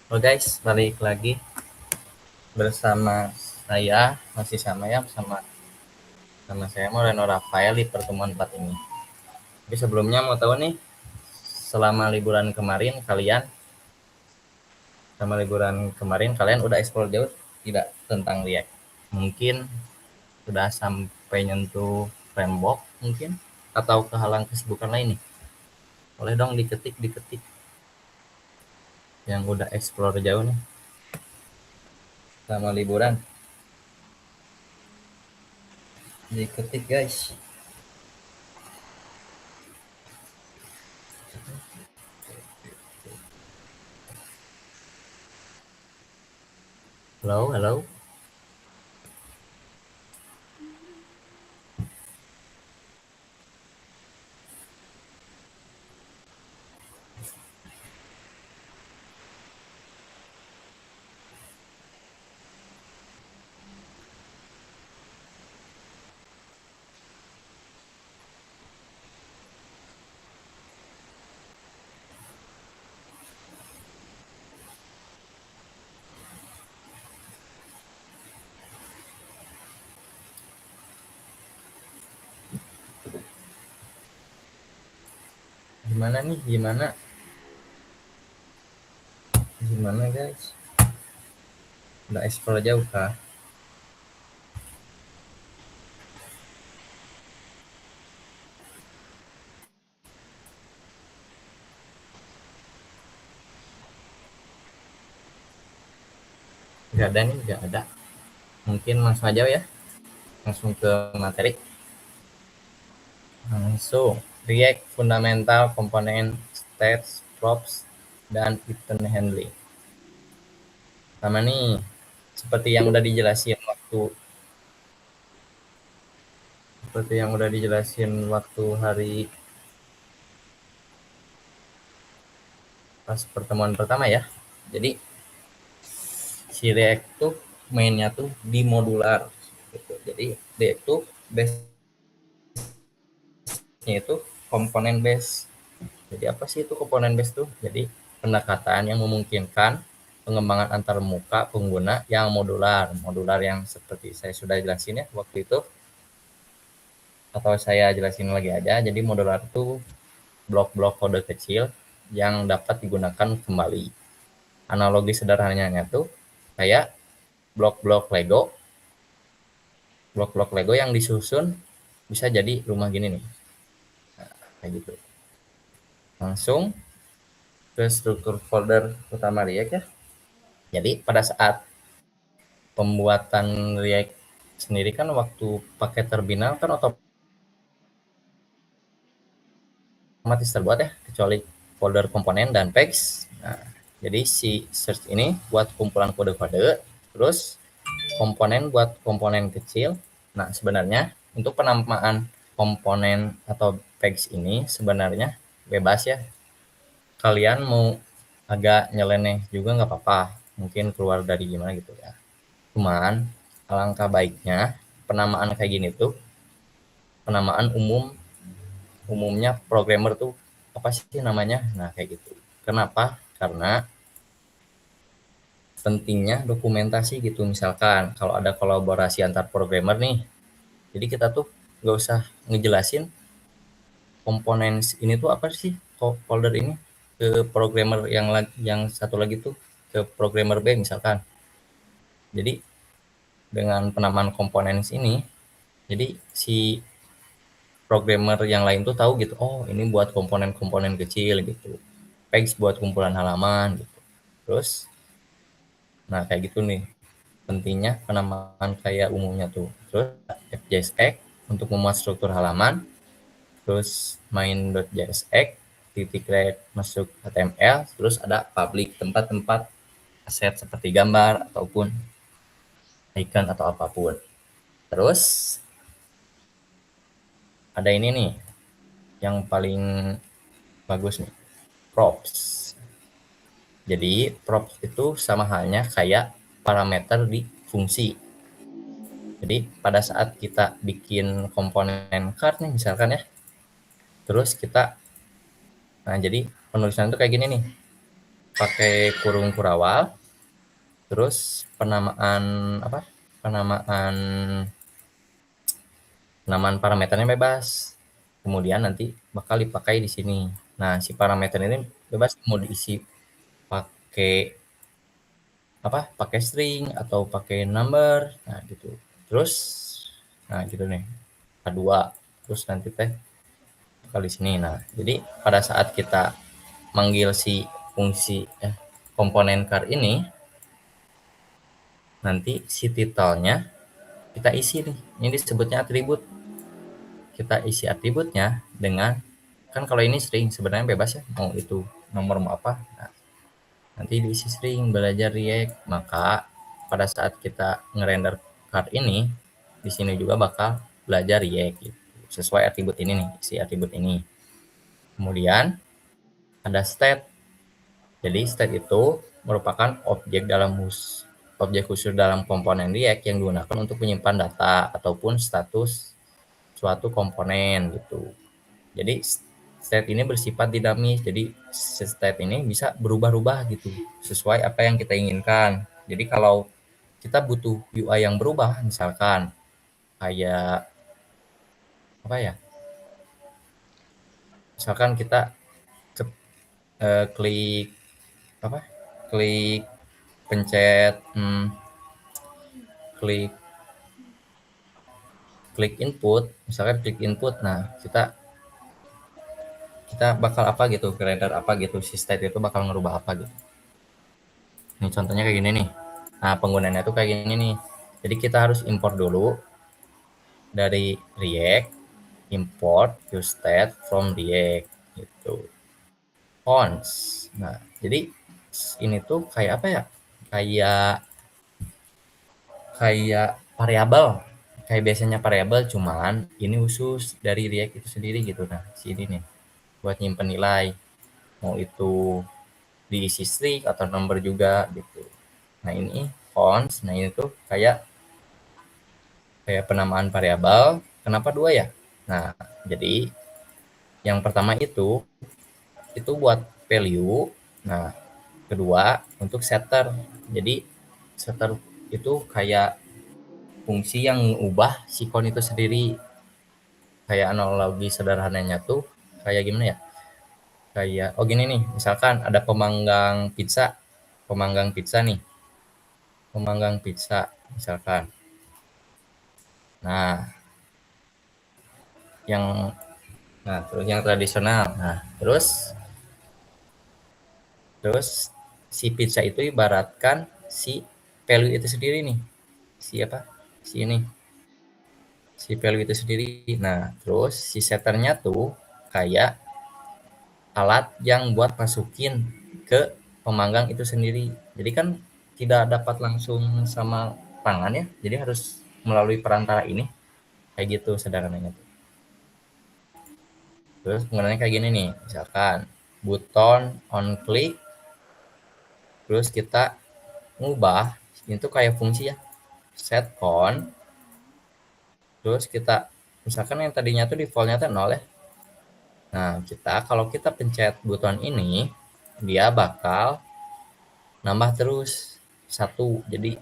Halo guys, balik lagi bersama saya, masih sama ya, sama saya Moreno Rafael di pertemuan 4 ini. Tapi sebelumnya mau tahu nih, selama liburan kemarin kalian udah explore jauh tidak tentang React? Mungkin sudah sampai nyentuh framework mungkin, atau kehalang kesibukan lain nih. Boleh dong diketik yang udah explore jauh nih selama liburan. Diketik guys. Halo, halo. Gimana nih? Gimana guys? Udah explore jauh kah? Nggak ada nih, nggak ada. Mungkin langsung aja ya, langsung ke materi. Langsung. React fundamental komponen stats, props, dan event handling. Sama nih, seperti yang udah dijelasin waktu hari pas pertemuan pertama ya. Jadi si React tuh mainnya tuh di modular gitu. Jadi React tuh base-nya itu komponen base. Jadi apa sih itu komponen base tuh? Jadi pendekatan yang memungkinkan pengembangan antar muka pengguna yang modular. Modular yang seperti saya sudah jelasin ya waktu itu, atau saya jelasin lagi aja. Jadi modular itu blok-blok kode kecil yang dapat digunakan kembali. Analogi sederhananya tuh kayak blok-blok Lego. Blok-blok Lego yang disusun bisa jadi rumah gini nih. Nah, kayak gitu. Langsung ke struktur folder utama React ya. Jadi pada saat pembuatan React sendiri kan waktu pakai terminal kan otomatis terbuat ya, kecuali folder komponen dan packs. Nah, jadi si search ini buat kumpulan kode-kode, terus komponen buat komponen kecil. Nah, sebenarnya untuk penamaan komponen atau packs ini sebenarnya bebas ya. Kalian mau agak nyeleneh juga nggak apa-apa, mungkin keluar dari gimana gitu ya. Cuman alangkah baiknya penamaan kayak gini tuh penamaan umumnya programmer tuh apa sih namanya, nah kayak gitu. Kenapa? Karena pentingnya dokumentasi gitu. Misalkan kalau ada kolaborasi antar programmer nih, jadi kita tuh nggak usah ngejelasin komponen ini tuh apa sih, folder ini ke programmer yang satu lagi tuh ke programmer B misalkan. Jadi dengan penamaan komponen ini, jadi si programmer yang lain tuh tahu gitu, oh ini buat komponen-komponen kecil gitu, pegs buat kumpulan halaman gitu. Terus nah kayak gitu nih pentingnya penamaan kayak umumnya tuh. Terus FJSX untuk memuat struktur halaman, terus main.jsx titik red masuk HTML, terus ada public tempat-tempat aset seperti gambar ataupun icon atau apapun. Terus ada ini nih yang paling bagus nih, props. Jadi props itu sama halnya kayak parameter di fungsi. Jadi pada saat kita bikin komponen card nih misalkan ya, terus kita, nah jadi penulisan itu kayak gini nih. pakai kurung kurawal, terus penamaan parameternya bebas. Kemudian nanti bakal dipakai di sini. Nah, si parameter ini bebas mau diisi pakai pakai string atau pakai number. Nah, gitu. Terus gitu nih. A2. Terus nanti teh bakal di sini. Nah, jadi pada saat kita manggil si fungsi komponen car ini, nanti si titelnya kita isi nih. Ini disebutnya atribut. Kita isi atributnya dengan, kan kalau ini string sebenarnya bebas ya, mau itu nomor mau apa. Nah, nanti diisi string belajar React, maka pada saat kita ngerender card ini di sini juga bakal belajar React gitu. Sesuai atribut ini nih, si atribut ini. Kemudian ada state. Jadi state itu merupakan objek khusus dalam komponen React yang digunakan untuk menyimpan data ataupun status suatu komponen gitu. Jadi state ini bersifat dinamis. Jadi state ini bisa berubah-ubah gitu sesuai apa yang kita inginkan. Jadi kalau kita butuh UI yang berubah, misalkan kayak apa ya? Misalkan kita klik apa? Klik pencet klik klik input, misalkan klik input. Nah, kita kita bakal apa gitu, render apa gitu, si state itu bakal ngerubah apa gitu. Ini contohnya kayak gini nih. Nah, penggunaannya tuh kayak gini nih. Jadi kita harus import dulu dari React, import useState from React gitu. Fonts. Nah, jadi ini tuh kayak apa ya? Kayak kayak variabel. Kayak biasanya variabel, cuman ini khusus dari React itu sendiri gitu. Nah, sini nih buat nyimpen nilai. Mau itu diisi string atau number juga gitu. Nah, ini fonts. Nah, ini tuh kayak penamaan variabel. Kenapa dua ya? Nah, jadi yang pertama itu buat value. Nah, kedua untuk setter. Jadi setter itu kayak fungsi yang mengubah si kon itu sendiri. Kayak analogi sederhananya tuh kayak gimana ya? Kayak gini nih, misalkan ada pemanggang pizza nih, pemanggang pizza misalkan. Nah, terus yang tradisional. Nah, terus si pizza itu ibaratkan si value itu sendiri nih. Si apa? Si ini. Si value itu sendiri. Nah, terus si setternya tuh kayak alat yang buat masukin ke pemanggang itu sendiri. Jadi kan tidak dapat langsung sama tangan ya. Jadi harus melalui perantara ini. Kayak gitu sederhananya. Terus penggunaannya kayak gini nih. Misalkan button on click, terus kita ngubah itu kayak fungsi ya, set count, terus kita misalkan yang tadinya tuh defaultnya tuh 0 ya. Nah, kalau kita pencet button ini, dia bakal nambah terus satu. Jadi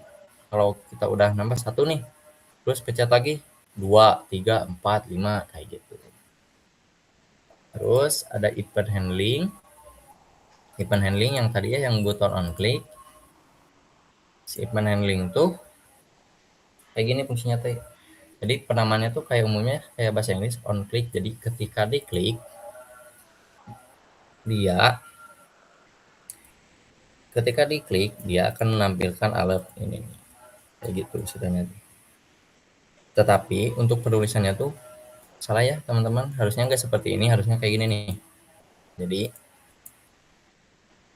kalau kita udah nambah satu nih, terus pencet lagi 2, 3, 4, 5 kayak gitu. Terus ada event handling. Event handling yang tadi ya yang button on click. Si event handling tuh kayak gini fungsinya teh. Jadi penamaannya tuh kayak umumnya kayak bahasa Inggris on click. Jadi ketika diklik dia dia akan menampilkan alert ini kayak gitu istilahnya. Tetapi untuk penulisannya tuh salah ya teman-teman, harusnya nggak seperti ini, harusnya kayak gini nih. Jadi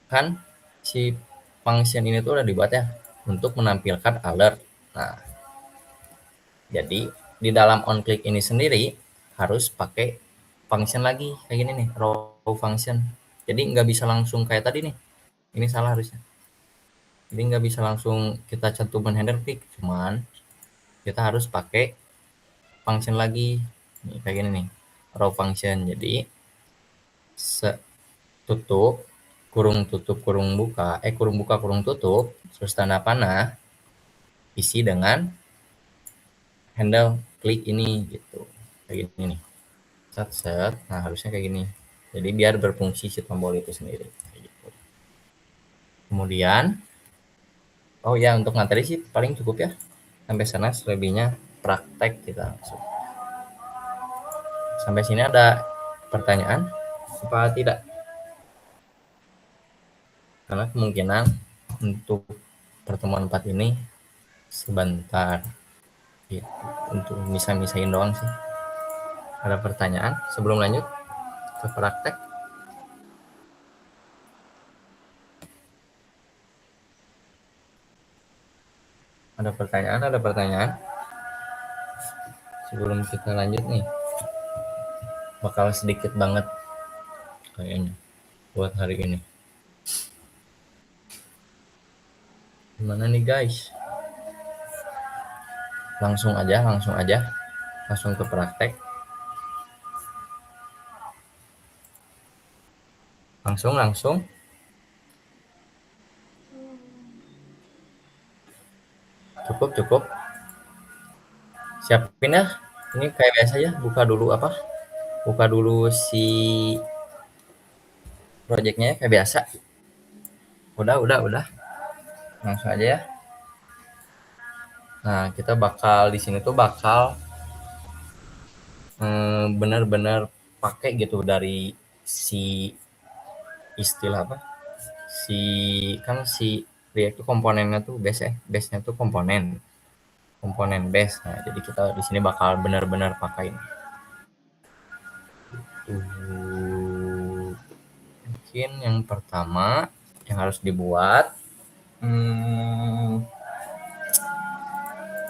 kan si function ini tuh udah dibuat ya untuk menampilkan alert. Nah, jadi di dalam on click ini sendiri harus pakai function lagi kayak gini nih, row function. Jadi nggak bisa langsung kayak tadi nih, ini salah harusnya. Jadi nggak bisa langsung kita cantumin header click, cuman kita harus pakai function lagi nih, kayak gini nih, row function. Jadi tutup kurung tutup kurung buka, kurung buka kurung tutup, terus tanda panah, isi dengan handle klik ini gitu. Kayak gini nih. Set set. Nah, harusnya kayak gini. Jadi biar berfungsi si tombol itu sendiri. Kayak gitu. Kemudian, oh ya, untuk materi sih paling cukup ya. Sampai sana, selebihnya praktek kita langsung. Sampai sini ada pertanyaan? Apa tidak? Karena kemungkinan untuk pertemuan 4 ini sebentar. Ya, untuk bisa-misain doang sih. Ada pertanyaan sebelum lanjut ke praktek? Ada pertanyaan? Ada pertanyaan? Sebelum kita lanjut nih, bakal sedikit banget kayaknya buat hari ini. Gimana nih guys? Langsung aja, langsung ke praktek. Langsung. Cukup. Siapin ya. Ini kayak biasa ya, buka dulu apa? Buka dulu si projectnya ya, kayak biasa. Udah. Langsung aja ya. Nah, kita bakal di sini tuh bakal benar-benar pakai gitu dari si istilah apa? Si kan si React tuh komponennya tuh base-nya tuh komponen base. Nah, jadi kita di sini bakal benar-benar pakai mungkin yang pertama yang harus dibuat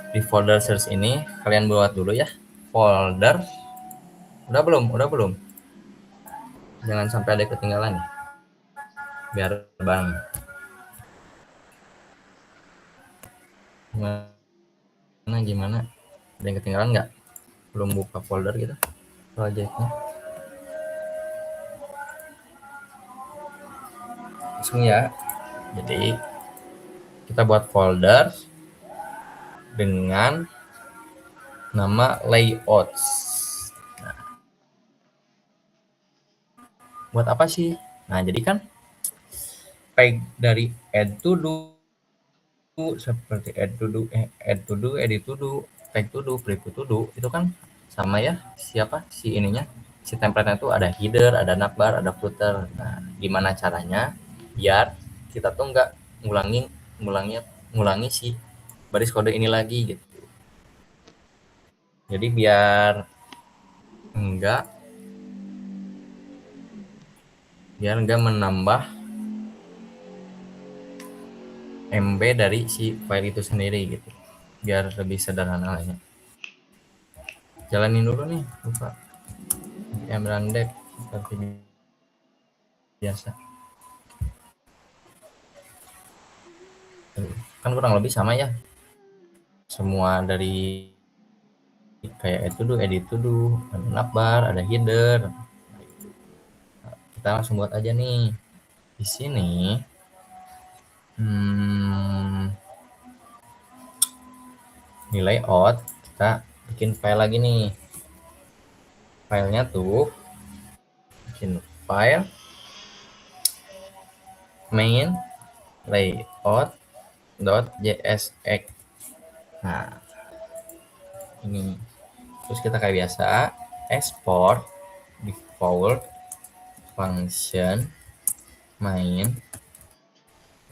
di folder search ini kalian buat dulu ya folder. Udah belum, jangan sampai ada ketinggalan nih biar bang gimana ada yang ketinggalan nggak, belum buka folder gitu projectnya. Langsung ya, jadi kita buat folder dengan nama layouts. Nah, buat apa sih? Nah, jadi kan tag dari add to do seperti add to do, edit to do, tag to do, preview to do itu kan sama ya, siapa si ininya, si template itu ada header, ada navbar, ada footer. Nah, gimana caranya biar kita tuh nggak ngulangi si baris kode ini lagi gitu. Jadi biar enggak menambah MB dari si file itu sendiri gitu. Biar lebih sederhana aja. Jalanin dulu nih, buka mrandek seperti biasa. Kan kurang lebih sama ya. Semua dari kayak itu dulu, edit dulu, ada navbar, ada header. Kita langsung buat aja nih. Di sini di layout kita bikin file lagi nih. Filenya tuh bikin file main layout.jsx. Nah, ini terus kita kayak biasa export default function main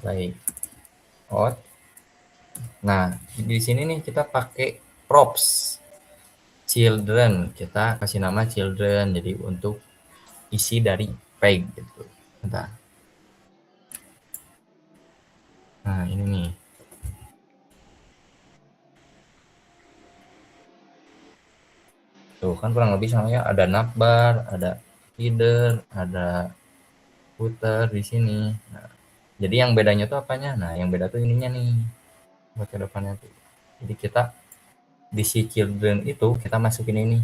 layout. Nah, di sini nih kita pakai props children, kita kasih nama children jadi untuk isi dari page gitu. Bentar. Nah, ini nih. Tuh kan kurang lebih sama ya, ada navbar, ada header, ada footer di sini. Nah, jadi yang bedanya tuh apanya? Nah, yang beda tuh ininya nih. Buat ke depannya tuh. Jadi kita di si children itu kita masukin ini.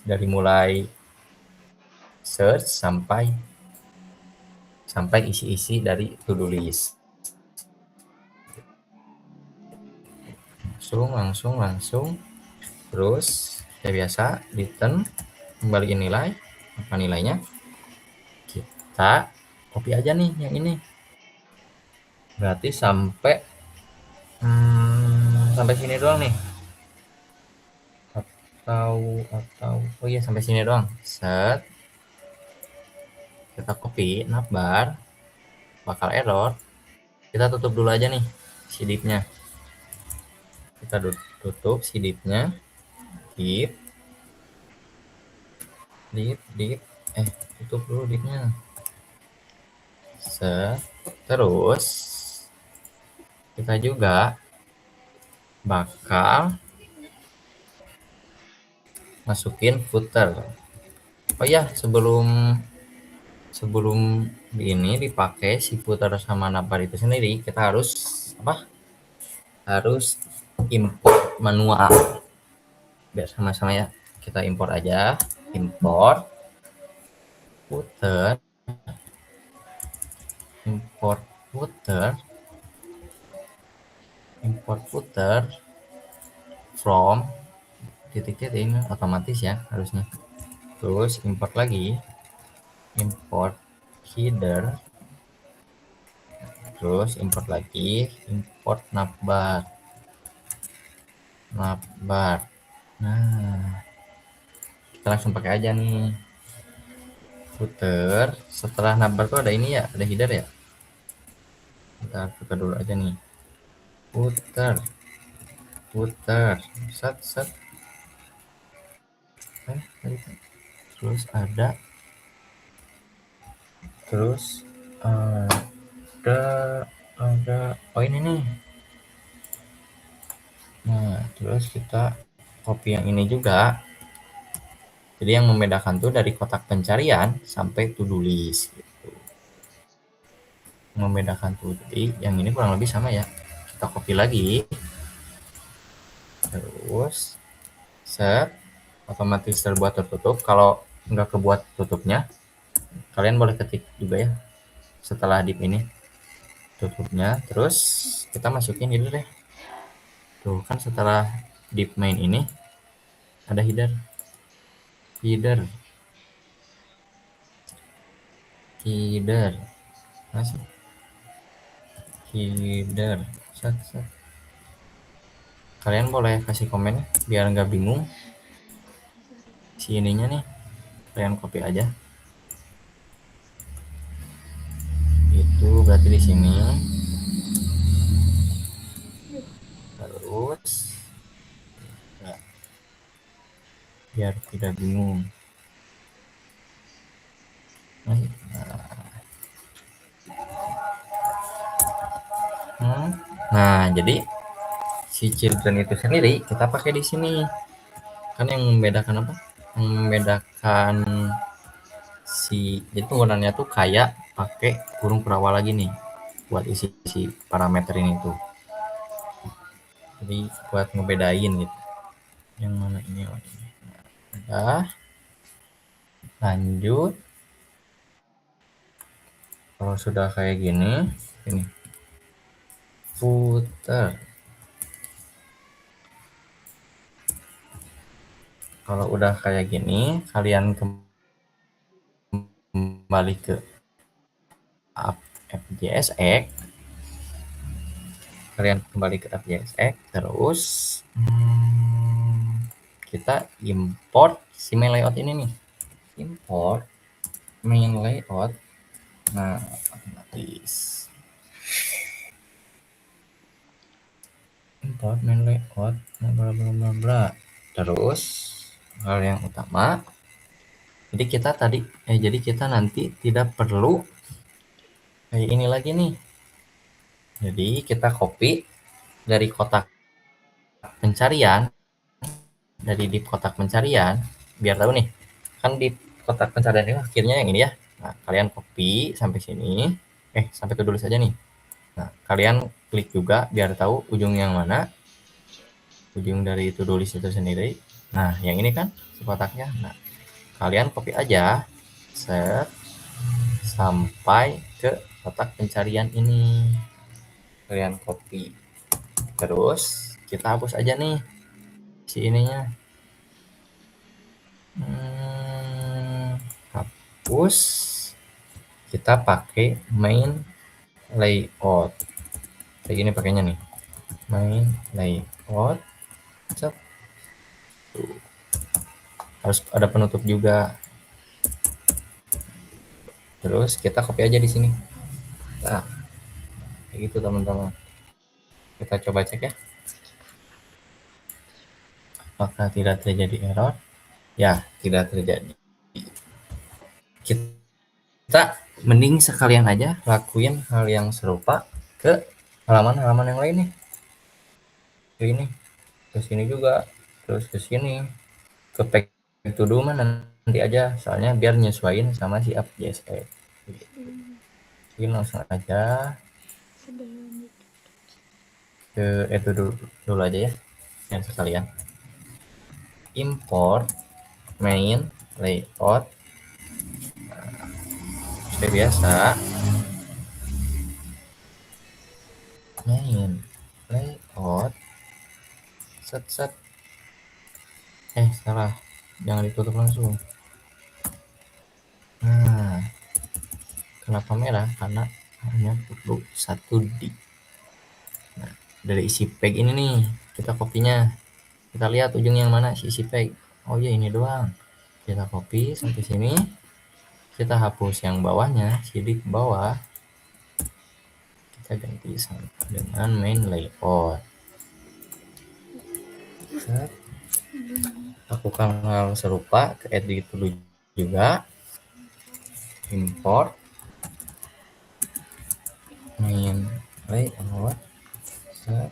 Dari mulai search sampai sampai isi-isi dari to-do list. Langsung. Terus kayak biasa return, kembaliin nilai. Apa nilainya? Kita copy aja nih yang ini. Berarti sampai sampai sini doang nih. Atau oh iya sampai sini doang. Set. Kita copy navbar, bakal error. Kita tutup dulu aja nih si div-nya. Kita tutup si div-nya. Div tutup dulu div-nya. Terus kita juga bakal masukin footer. Oh ya, sebelum ini dipakai si footer sama navbar itu sendiri, kita harus harus import manual. Biar sama-sama ya, kita import aja. Import footer from titik-titik ini otomatis ya harusnya. Terus import lagi, import header, terus import lagi, import navbar. Nah, kita langsung pakai aja nih footer. Setelah navbar tuh ada ini ya, ada header ya. Kita buka dulu aja nih footer, set. Terus ada oh ini nih. Nah, terus kita copy yang ini juga. Jadi yang membedakan tuh dari kotak pencarian sampai to-do list gitu. Membedakan tuh, jadi yang ini kurang lebih sama ya. Kita copy lagi. Terus set, otomatis terbuat tertutup. Kalau nggak kebuat tutupnya, kalian boleh ketik juga ya setelah div ini tutupnya. Terus kita masukin ini deh. Tuh kan setelah div main ini ada header masih header set. Kalian boleh kasih komen biar nggak bingung si ininya nih. Kalian copy aja. Itu berarti di sini. Terus ya, biar tidak bingung. Nah, jadi si children itu sendiri kita pakai di sini. Kan yang membedakan apa? Yang membedakan jadi penggunaannya tuh kayak pakai kurung perawal lagi nih buat isi parameter ini tuh. Jadi buat ngebedain gitu. Yang mana ini? Udah. Lanjut. Kalau sudah kayak gini, ini footer. Kalau udah kayak gini, kalian kembali ke FJSX. Terus kita import si main layout ini nih. Import main layout. Nah, otomatis import main layout, bla. Terus hal yang utama, jadi kita nanti tidak perlu kayak ini lagi nih. Jadi kita copy dari kotak pencarian, dari div kotak pencarian, biar tahu nih kan di kotak pencarian ini akhirnya yang ini ya. Nah, kalian copy sampai sini, sampai ke tulis aja nih. Nah, kalian klik juga biar tahu ujung yang mana, ujung dari to-do list itu sendiri. Nah, yang ini kan si kotaknya. Nah, kalian copy aja, set, sampai ke kotak pencarian ini, kalian copy, terus kita hapus aja nih si ininya. Hapus, kita pakai main layout kayak gini pakainya nih, main layout. Cep. Harus ada penutup juga, terus kita copy aja di sini. Nah kayak gitu teman-teman, kita coba cek ya apakah tidak terjadi error. Ya, tidak terjadi. Kita mending sekalian aja lakuin hal yang serupa ke halaman-halaman yang lain nih, ke ini, ke sini juga, terus ke sini, ke pack to do mah nanti aja, soalnya biar nyesuaiin sama si app JSE. Jadi langsung aja ke itu dulu aja ya, yang sekalian import main layout. Seperti biasa, main layout, set salah, jangan ditutup langsung. Nah, kenapa merah? Karena hanya perlu 1D. Nah, dari isi page ini nih kita kopinya, kita lihat ujungnya yang mana isi page. Oh iya, ini doang. Kita copy sampai sini, kita hapus yang bawahnya, sidik bawah, kita ganti dengan main layout. Set. Lakukan hal serupa ke edit dulu juga, import main layout, set,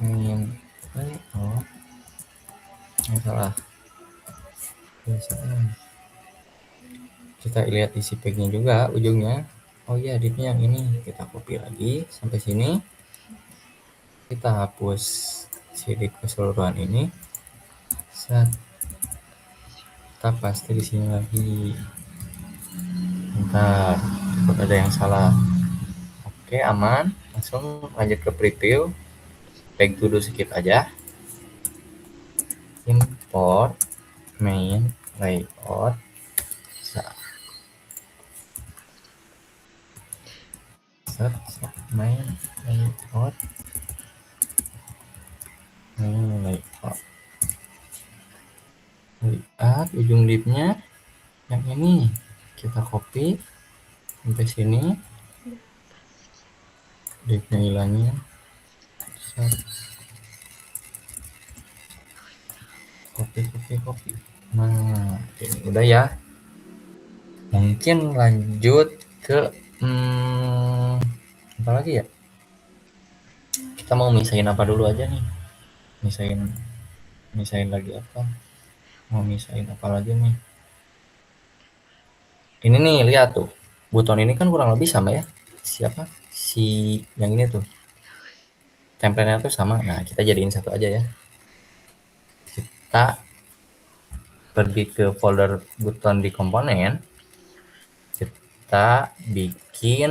main layout, salah, kita lihat isi page-nya juga ujungnya. Oh iya, div-nya yang ini, kita copy lagi sampai sini, kita hapus sidik keseluruhan ini, set, kita paste di sini lagi. Bentar, takut ada yang salah. Oke, aman, langsung lanjut ke preview. Back to do skip aja, import main layout, set, main layout, lihat ujung div-nya yang ini, kita copy sampai sini, div-nya hilangin, copy. Nah ini udah ya, mungkin lanjut ke apa lagi ya, kita mau misahin apa dulu aja nih, misahin lagi apa, mau misahin apa lagi nih. Ini nih, lihat tuh, buton ini kan kurang lebih sama ya, siapa si yang ini tuh, template-nya tuh sama. Nah kita jadiin satu aja ya, kita pergi ke folder buton di komponen, kita bikin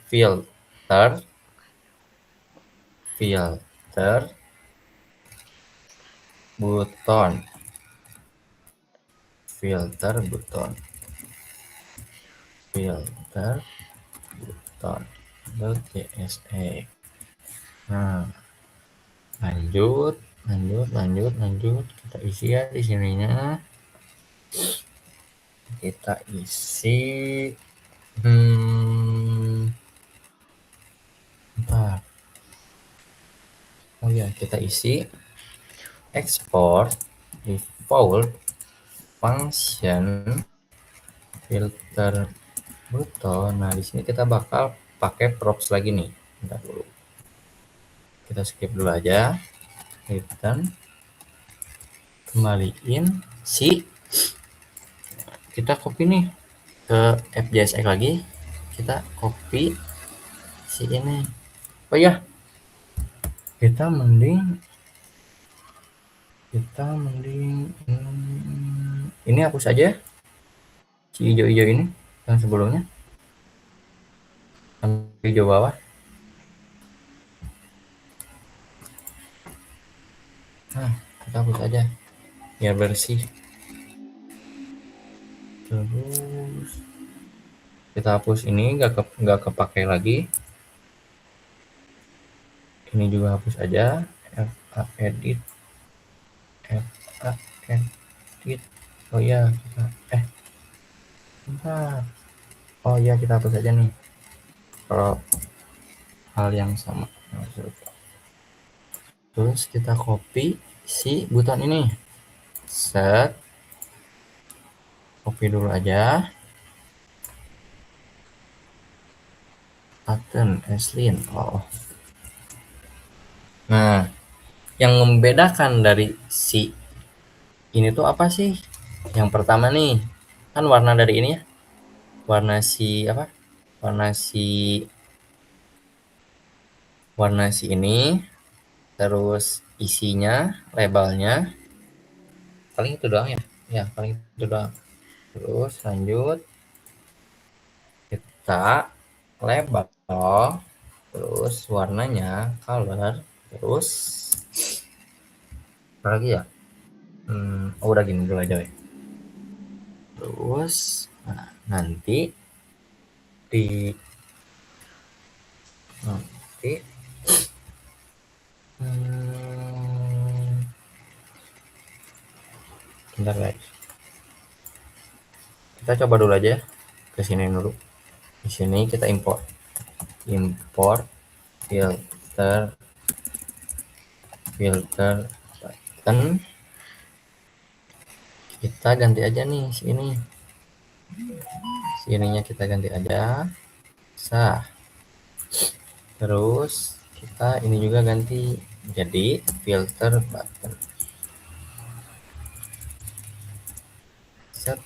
filter buton, filter buton .jse. Nah lanjut, kita isi ya di sininya, kita isi oh ya, kita isi export default function filter buton. Nah di sini kita bakal pakai props lagi nih. Bentar dulu, kita skip dulu aja, return, kembaliin si, kita copy nih ke FJSX lagi, kita copy si ini. Oh ya, kita mending ini hapus aja, si hijau-hijau ini yang sebelumnya, yang hijau bawah. Nah, kita hapus aja biar bersih. Terus kita hapus ini, nggak kepakai lagi. Ini juga hapus aja. FA edit, FA edit. Oh iya, bentar. Oh iya, kita hapus aja nih. Kalau hal yang sama. Terus kita copy si button ini. Set, copy dulu aja. Button Eslin. Oh. Nah, yang membedakan dari si ini tuh apa sih? Yang pertama nih, kan warna dari ini ya, warna si apa? Warna si ini, terus isinya, labelnya, paling itu doang ya. Ya, paling itu doang. Terus lanjut kita label, terus warnanya color, terus apa lagi ya? Oh, udah gini dulu aja ya. Terus nanti di nanti bentar guys, kita coba dulu aja ke sini dulu. Di sini kita import filter button, kita ganti aja nih sininya kita ganti aja. Sah. Terus kita ini juga ganti jadi filter button. Set.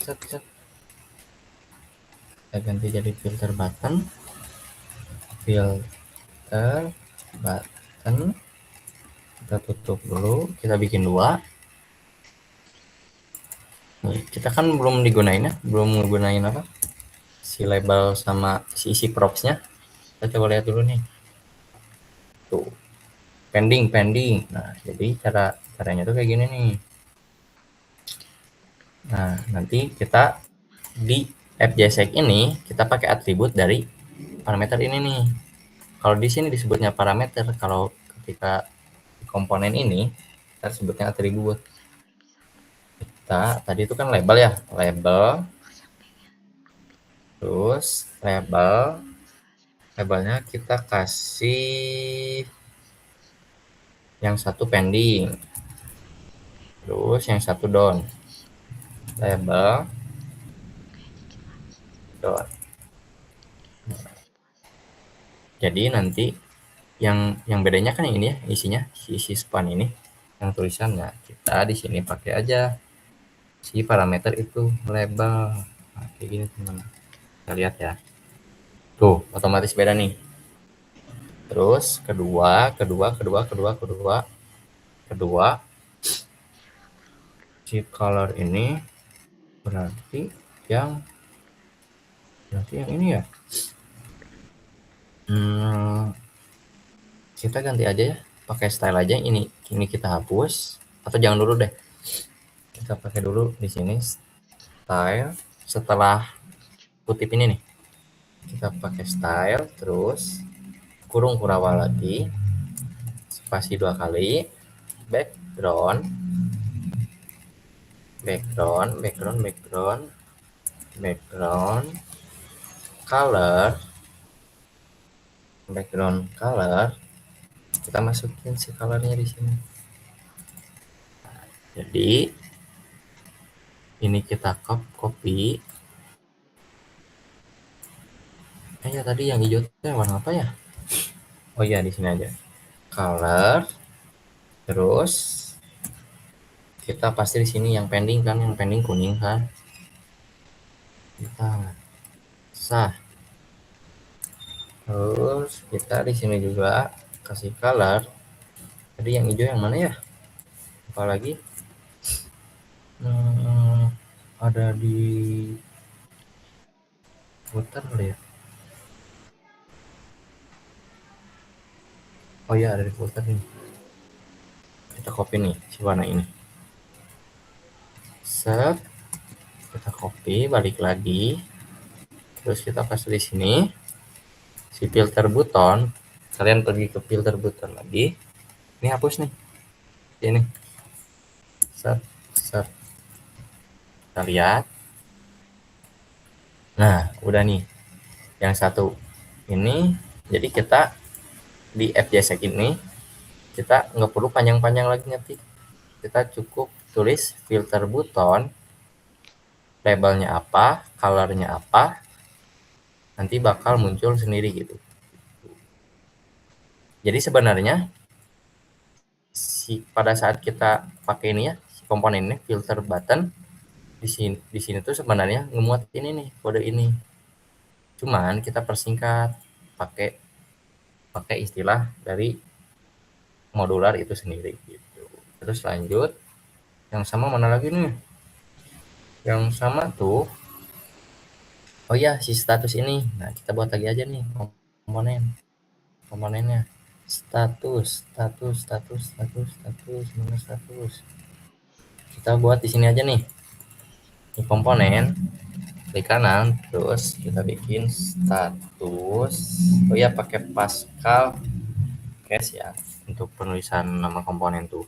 Kita ganti jadi filter button. Kita tutup dulu, kita bikin 2. Nih, kita kan belum digunain ya, belum menggunain apa si label sama si isi propsnya. Kita coba lihat dulu nih, tuh pending. Nah, jadi caranya tuh kayak gini nih. Nah, nanti kita di FJSX ini kita pakai atribut dari parameter ini nih. Kalau di sini disebutnya parameter, kalau ketika di komponen ini kita sebutnya atribut. Kita tadi itu kan label ya, terus labelnya kita kasih yang satu pending, terus yang satu down, label down. Jadi nanti yang bedanya kan yang ini ya, isinya isi span ini, yang tulisannya kita di sini pakai aja si parameter itu label. Nah, kayak gini teman, kita lihat ya, tuh otomatis beda nih. Terus kedua si color ini berarti yang ini ya. Kita ganti aja ya, pakai style aja. Ini kita hapus, atau jangan dulu deh, kita pakai dulu di sini style. Setelah kutip ini nih, kita pakai style, terus kurung Kurawalati, spasi 2 kali, background, color, kita masukin si colornya di sini. Jadi ini kita copy. Ya tadi yang hijau itu warna apa ya? Oh iya, di sini aja. Color, terus kita pasti di sini yang pending kan, yang pending kuning kan. Kita sah. Terus kita di sini juga kasih color. Tadi yang hijau yang mana ya? Apalagi ada di footer kali ya. Oh iya, ada di footer nih. Kita copy nih si warna ini. Set, kita copy, balik lagi. Terus kita pasang di sini. Si filter button, kalian pergi ke filter button lagi. Ini hapus nih. Ini. Set, set. Kita lihat. Nah, udah nih. Yang satu ini, jadi kita di FJSX ini kita nggak perlu panjang-panjang lagi ngetik. Kita cukup tulis filter button, labelnya apa, colornya apa, nanti bakal muncul sendiri gitu. Jadi sebenarnya pada saat kita pakai ini ya, si komponen ini filter button, di sini tuh sebenarnya ngemuat ini nih, kode ini. Cuman kita persingkat pakai istilah dari modular itu sendiri gitu. Terus lanjut, yang sama mana lagi nih? Yang sama tuh, oh ya, si status ini. Nah, kita buat lagi aja nih komponennya. Status, mana status. Kita buat di sini aja nih. Ini komponen, klik kanan, terus kita bikin status. Oh ya, pakai Pascal case ya untuk penulisan nama komponen tuh.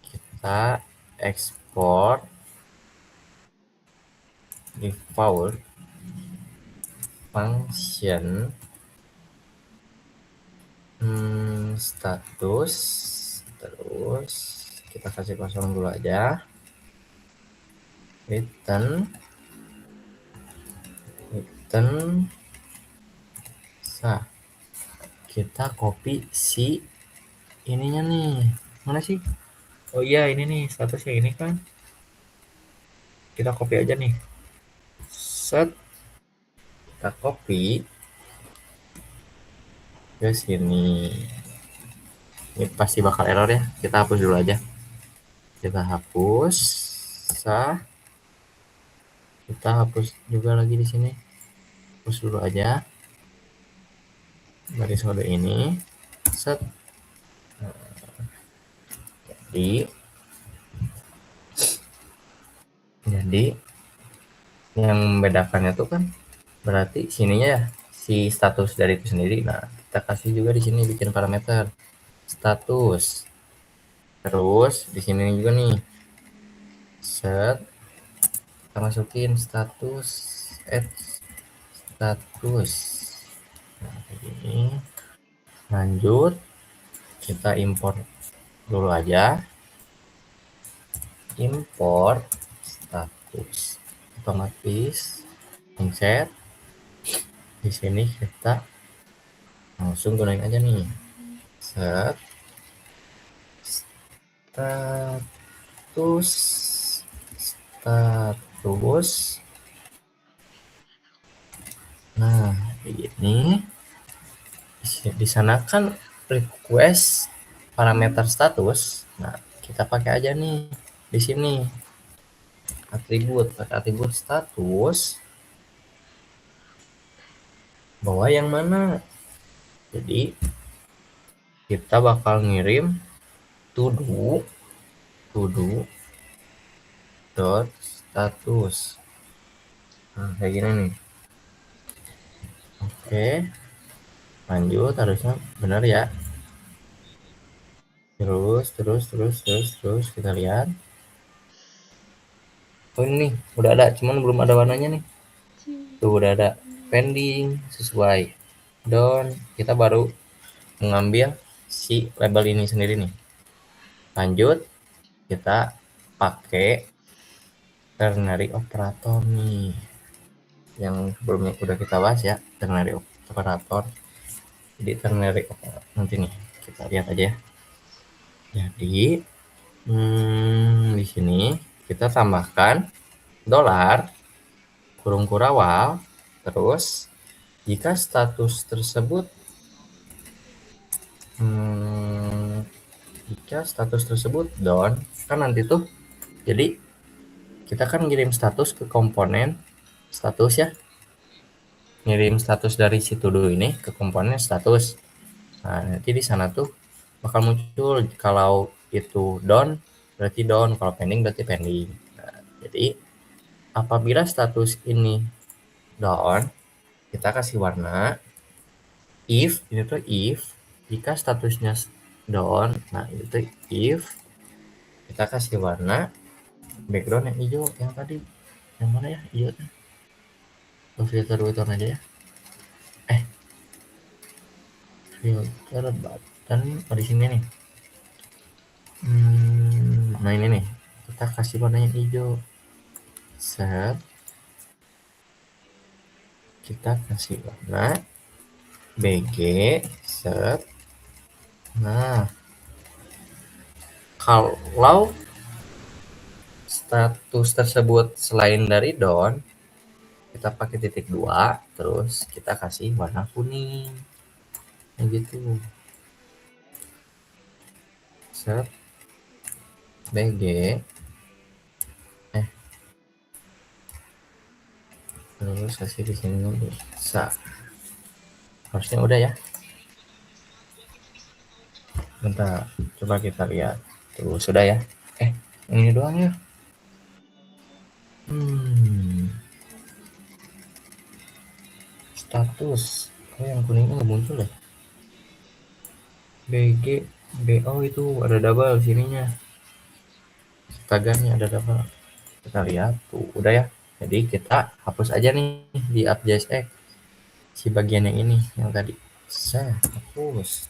Kita ekspor default function status, terus kita kasih kosong dulu aja, return sah. Kita copy si ininya nih, mana sih? Oh iya, ini nih statusnya ini kan, kita copy aja nih, set, kita copy ke sini. Ini pasti bakal error ya, kita hapus dulu aja. Kita hapus, sah. Kita hapus juga lagi di sini. Hapus dulu aja garis kode ini. Set. Jadi yang membedakannya tuh kan berarti sininya ya si status dari itu sendiri. Nah, kita kasih juga di sini bikin parameter status. Terus di sini juga nih, set, kita masukin status, add status. Nah, kayak gini. Lanjut, kita import dulu aja, import status, otomatis insert. Di sini kita langsung gunain aja nih, set, status, nah ini di sana kan request parameter status. Nah, kita pakai aja nih di sini atribut status, bawa yang mana. Jadi kita bakal ngirim to do dot status. Nah, kayak gini nih. Oke, lanjut, harusnya benar ya. Terus kita lihat. Oh, ini udah ada, cuman belum ada warnanya nih. Tuh udah ada pending sesuai. Dan kita baru mengambil si label ini sendiri nih. Lanjut, kita pakai ternary operator nih, yang sebelumnya udah kita bahas ya, ternary operator. Jadi ternary operator nanti nih kita lihat aja ya. Jadi di sini kita tambahkan dolar kurung kurawal, terus jika status tersebut down, kan nanti tuh jadi kita kan ngirim status ke komponen status ya, ngirim status dari si to do ini ke komponen status. Nah, nanti di sana tuh bakal muncul kalau itu down berarti down, kalau pending berarti pending. Nah, jadi apabila status ini down, kita kasih warna if, ini tuh if jika statusnya down. Nah, itu tuh if kita kasih warna background yang hijau yang tadi. Yang mana ya hijau tuh? Filter button aja ya. Filter button di sini nih. Nah ini nih, kita kasih warnanya hijau. Set, kita kasih warna BG. Set. Nah, kalau status tersebut selain dari down, kita pakai titik 2, terus kita kasih warna kuning. Kayak gitu. Set, BG. Terus kasih di sini bisa. Harusnya udah ya. Bentar, coba kita lihat. Tuh, sudah ya. Ini doang ya. Status. Oh, yang kuningnya nggak muncul ya. BG, BO itu ada double sininya. Tagarnya ada double. Kita lihat tuh, udah ya. Jadi kita hapus aja nih di app.jsx si bagian yang ini yang tadi. Saya hapus.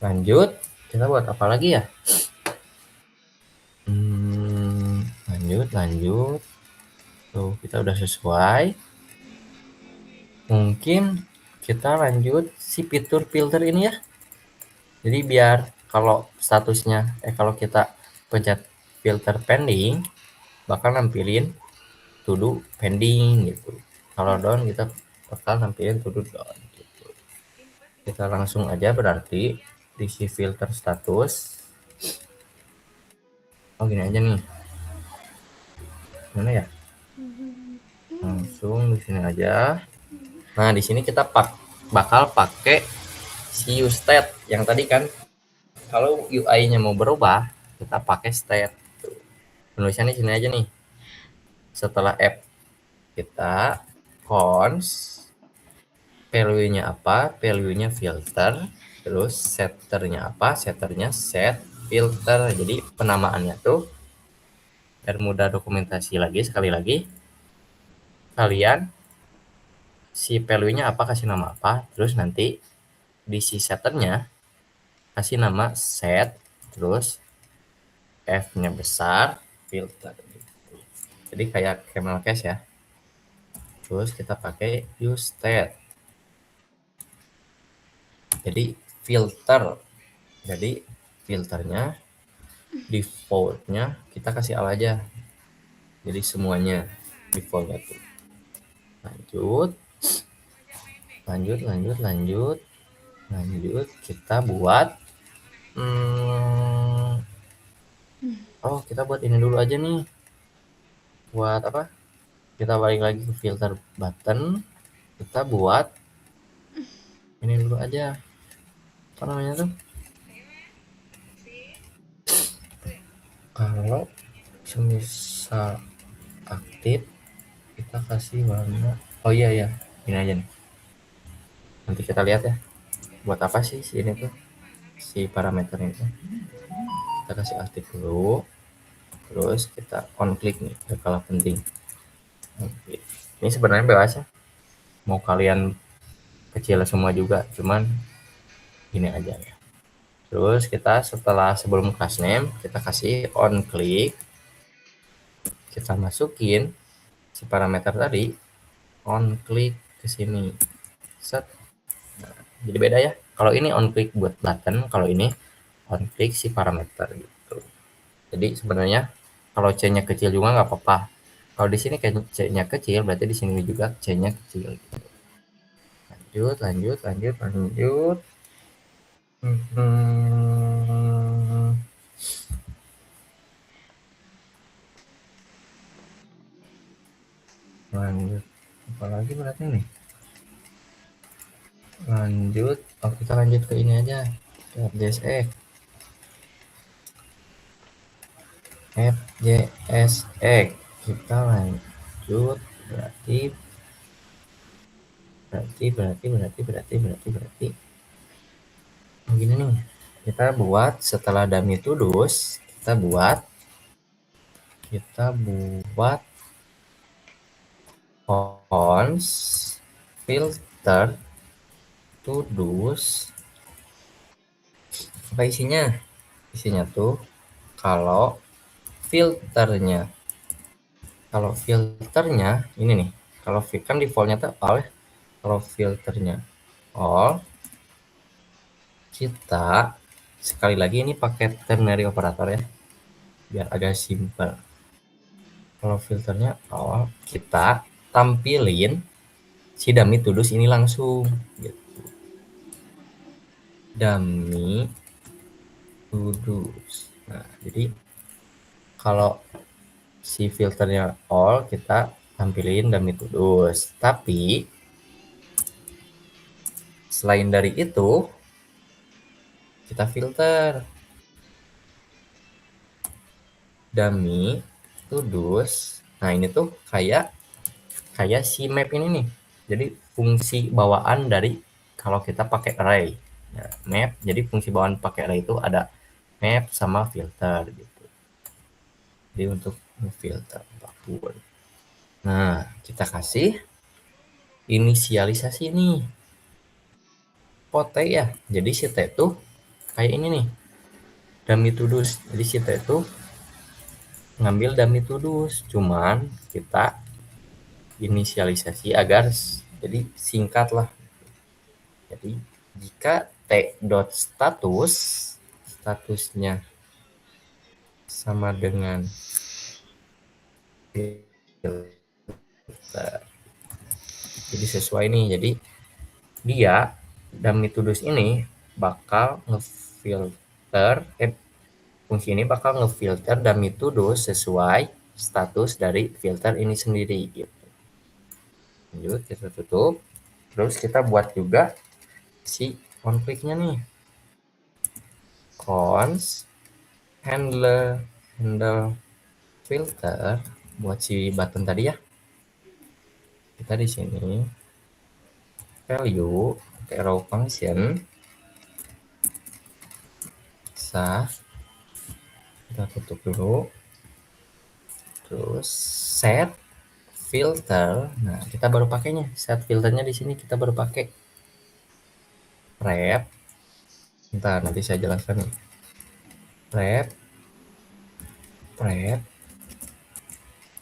Lanjut, kita buat apa lagi ya? Lanjut. Tuh, kita udah sesuai. Mungkin kita lanjut si fitur filter ini ya. Jadi biar kalau statusnya, kalau kita pencet filter pending, bakal nampilin to do pending gitu. Kalau down kita bakal nampilin to do down gitu. Kita langsung aja berarti diisi filter status. Oh gini aja nih. Mana ya? Langsung di sini aja. Nah, di sini kita bakal pakai si useState yang tadi kan. Kalau UI-nya mau berubah, kita pakai state. Penulisannya sini aja nih. Setelah app kita cons value-nya apa? Value-nya filter. Terus setternya apa? Setternya set filter. Jadi penamaannya tuh biar mudah dokumentasi lagi, sekali lagi kalian si value-nya apa, kasih nama apa, terus nanti di si setternya kasih nama set, terus F-nya besar, filter. Jadi kayak camel case ya. Terus kita pakai use state. Jadi filter. Jadi filternya defaultnya kita kasih al aja. Jadi semuanya defaultnya tuh. Lanjut. Kita buat oh, kita buat ini dulu aja nih. Buat apa? Kita balik lagi ke filter button. Kita buat ini dulu aja. Apa namanya tuh? Kalau semisal aktif, kita kasih warna. Oh iya, ini aja nih. Nanti kita lihat ya. Buat apa sih si ini tuh? Si parameter ini. Kita kasih aktif dulu. Terus kita on click nih, gak kalah penting. Ini sebenarnya bebas ya. Mau kalian kecil semua juga, cuman ini aja ya. Terus kita sebelum class name kita kasih on click, kita masukin si parameter tadi, on click ke sini, set. Nah, jadi beda ya. Kalau ini on click buat button, kalau ini on click si parameter gitu. Jadi sebenarnya kalau C-nya kecil juga nggak apa-apa. Kalau di sini C-nya kecil, berarti di sini juga C-nya kecil. Gitu. Lanjut. Lanjut apalagi berarti nih, lanjut, oh kita lanjut ke ini aja, FJSX. FJSX kita lanjut, berarti berarti begini nih, kita buat setelah dummy to do's, kita buat cons filter to do's. Apa isinya tuh, kalau filternya ini nih, kalau kan defaultnya tuh all ya. Kalau filternya all, kita sekali lagi ini pakai ternary operator ya, biar agak simpel. Kalau filternya all, kita tampilin si dummy to do's ini langsung gitu. Dummy to do's. Nah, jadi kalau si filternya all, kita tampilin dummy to do's. Tapi selain dari itu, kita filter dummy to do's. Nah, ini tuh kayak si map ini nih. Jadi fungsi bawaan dari kalau kita pakai array. Nah, map, jadi fungsi bawaan pakai array itu ada map sama filter gitu. Jadi untuk filter apapun. Nah, kita kasih inisialisasi nih. Pote ya. Jadi si T tuh kayak ini nih. Dummy to do's. Jadi si T tuh ngambil dummy to do's. Cuman kita inisialisasi agar jadi singkat lah. Jadi jika statusnya sama dengan filter, jadi sesuai nih. Jadi dia dummy to do's ini bakal ngefilter fungsi ini bakal ngefilter dummy to do's sesuai status dari filter ini sendiri gitu. Lanjut, kita tutup. Terus kita buat juga si config-nya nih. Cons handle filter buat si button tadi ya. Kita di sini value pakai row function sah, kita tutup dulu. Terus set filter. Nah, kita baru pakainya set filternya di sini, kita baru pakai wrap. Bentar, nanti saya jelaskan nih. Wrap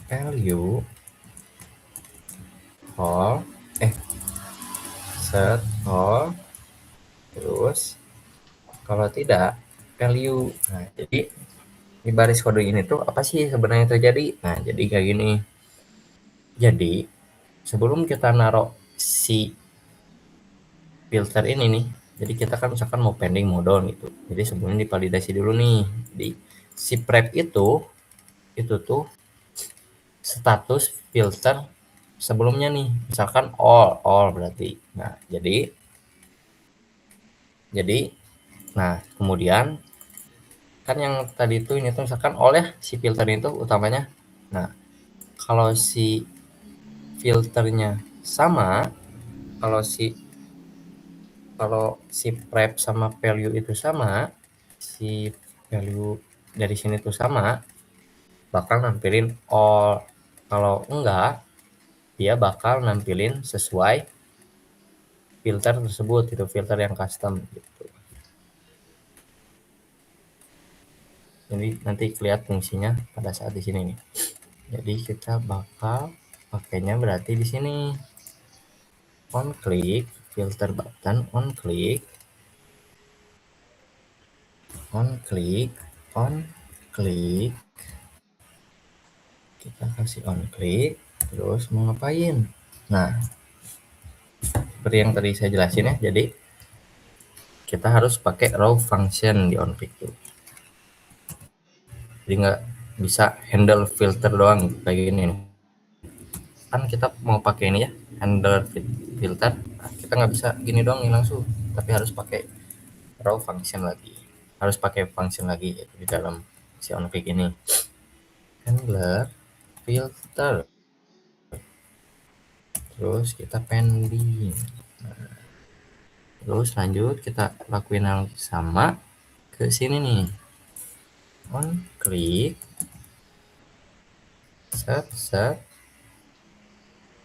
value all set all, terus kalau tidak value. Nah, jadi di baris kode ini tuh apa sih sebenarnya terjadi? Nah, jadi kayak gini. Jadi sebelum kita naruh si filter ini nih, jadi kita kan misalkan mau pending modon gitu. Jadi sebelumnya divalidasi dulu nih. Jadi si prep itu tuh status filter sebelumnya nih, misalkan all berarti. Nah, jadi nah kemudian kan yang tadi itu ini tuh misalkan all ya, si filter itu utamanya. Nah, kalau si filternya sama, kalau si prep sama value itu sama, si value dari sini tuh sama, bakal nampilin all. Kalau enggak, dia bakal nampilin sesuai filter tersebut, itu filter yang custom gitu. Jadi nanti kelihatan fungsinya pada saat di sini nih. Jadi kita bakal pakainya berarti di sini on click filter button, on click kita kasih on click, terus mau ngapain. Nah, seperti yang tadi saya jelasin ya, jadi kita harus pakai row function di on click tuh. Jadi nggak bisa handle filter doang kayak gini nih. kan kita mau pakai ini ya, handler filter. Nah, kita nggak bisa gini doang nih langsung, tapi harus pakai raw function lagi, harus pakai function lagi yaitu di dalam si onClick ini, handler filter, terus kita pending. Terus lanjut kita lakuin hal sama ke sini nih, on click, set set,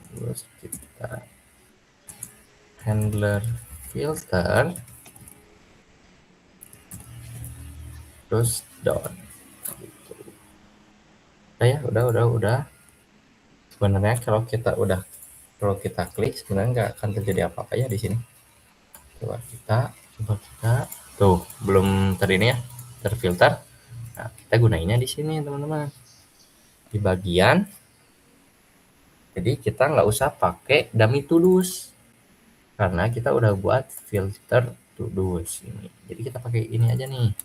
terus kita handler filter, terus dot. Udah ya, udah. Sebenarnya kalau kita klik sebenarnya nggak akan terjadi apa-apa ya di sini. Coba kita tuh belum ini ya, terfilter. Nah, kita gunainnya di sini teman-teman, di bagian, jadi kita nggak usah pakai dummy to do's karena kita udah buat filter to do's ini, jadi kita pakai ini aja nih.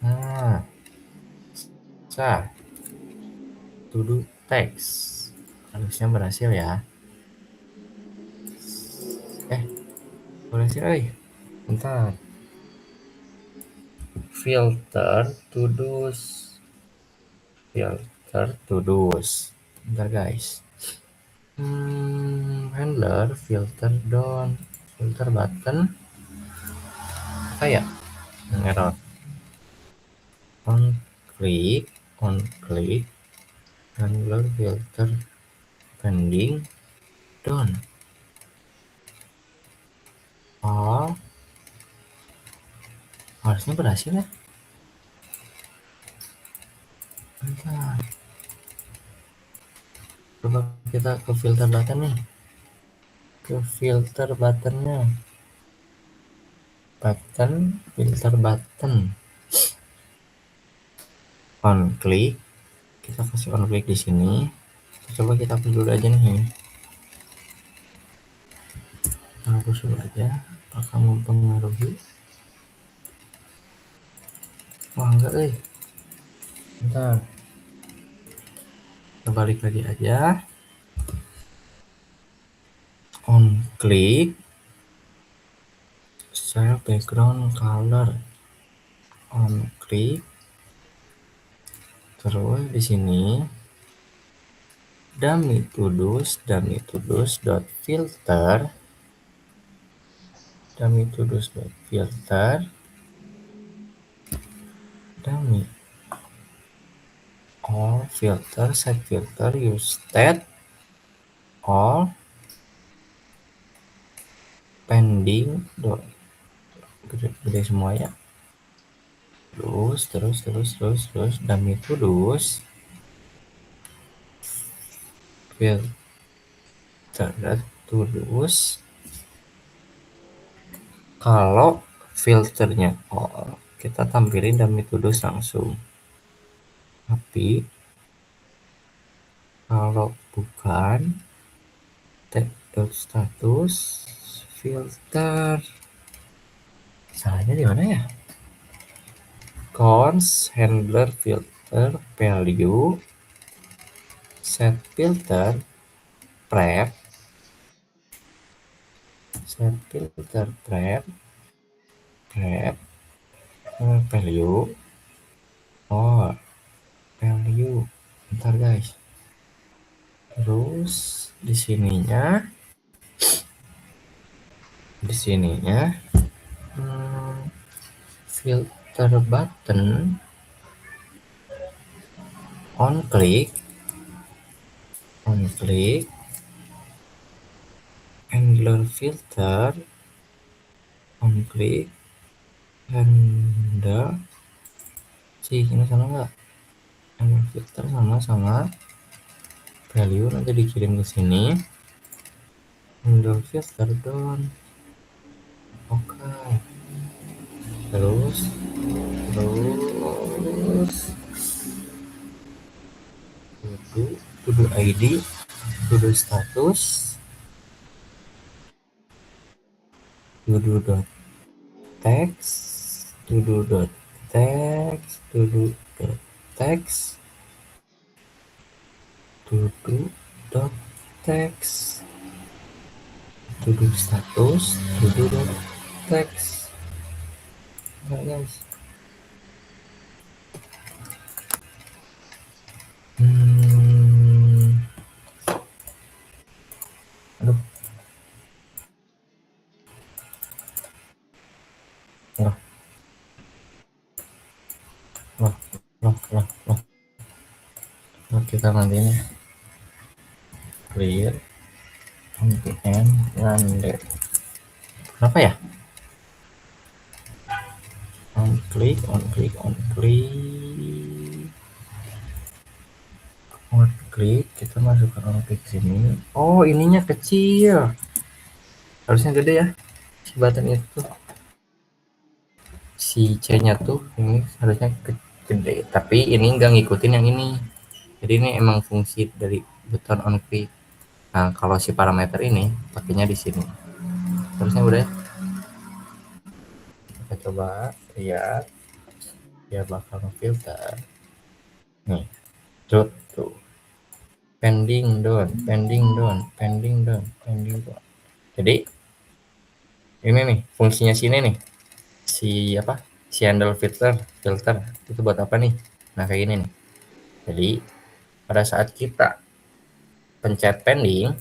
Nah, to do text harusnya berhasil ya. Berhasil bentar, filter to do's, bentar guys. Handler filter down, filter button apa ya, error, on click handler filter pending down. Oh, harusnya berhasil ya. Bentar, coba kita ke filter button nih, ke filter buttonnya, filter button, on click, kita kasih on click di sini. Coba kita hapus dulu aja nih, hapus dulu aja, apakah mempengaruhi. Wah enggak bentar, kita balik lagi aja, on click, share background color, on click, terus di sini dummy to do's dot filter, dummy all filter, set filter, use stat all pending dot, gede semua ya. Terus dummy to do's filter to do's, kalau filternya all kita tampilin dummy to do's langsung, tapi kalau bukan status filter. Salahnya di mana ya? Cons handler filter value, set filter prep, value, oh value, bentar guys. Terus di sininya filter button on click handler filter on click handler ini sama nggak, handler filter sama value nanti dikirim ke sini, handler filter down. Oke, terus to do ID, to do status, to do dot text, to do dot text, to dot text, to status, to dot text. Nah, guys. Aduh, lah, lah, lah. Nah, kita nanti ini clear npm random. Kenapa ya? On click, kita masukkan on click sini. Oh, ininya kecil. Harusnya gede ya. Si button itu, si C-nya tuh ini harusnya gede. Tapi ini nggak ngikutin yang ini. Jadi ini emang fungsi dari button on click. Nah, kalau si parameter ini pakainya di sini. Harusnya udah. Kita coba lihat. Dia bakal filter. Nih, tuh. Pending down. Jadi ini nih fungsinya sini nih, si apa, si handle filter itu buat apa nih? Nah, kayak gini nih. Jadi pada saat kita pencet pending,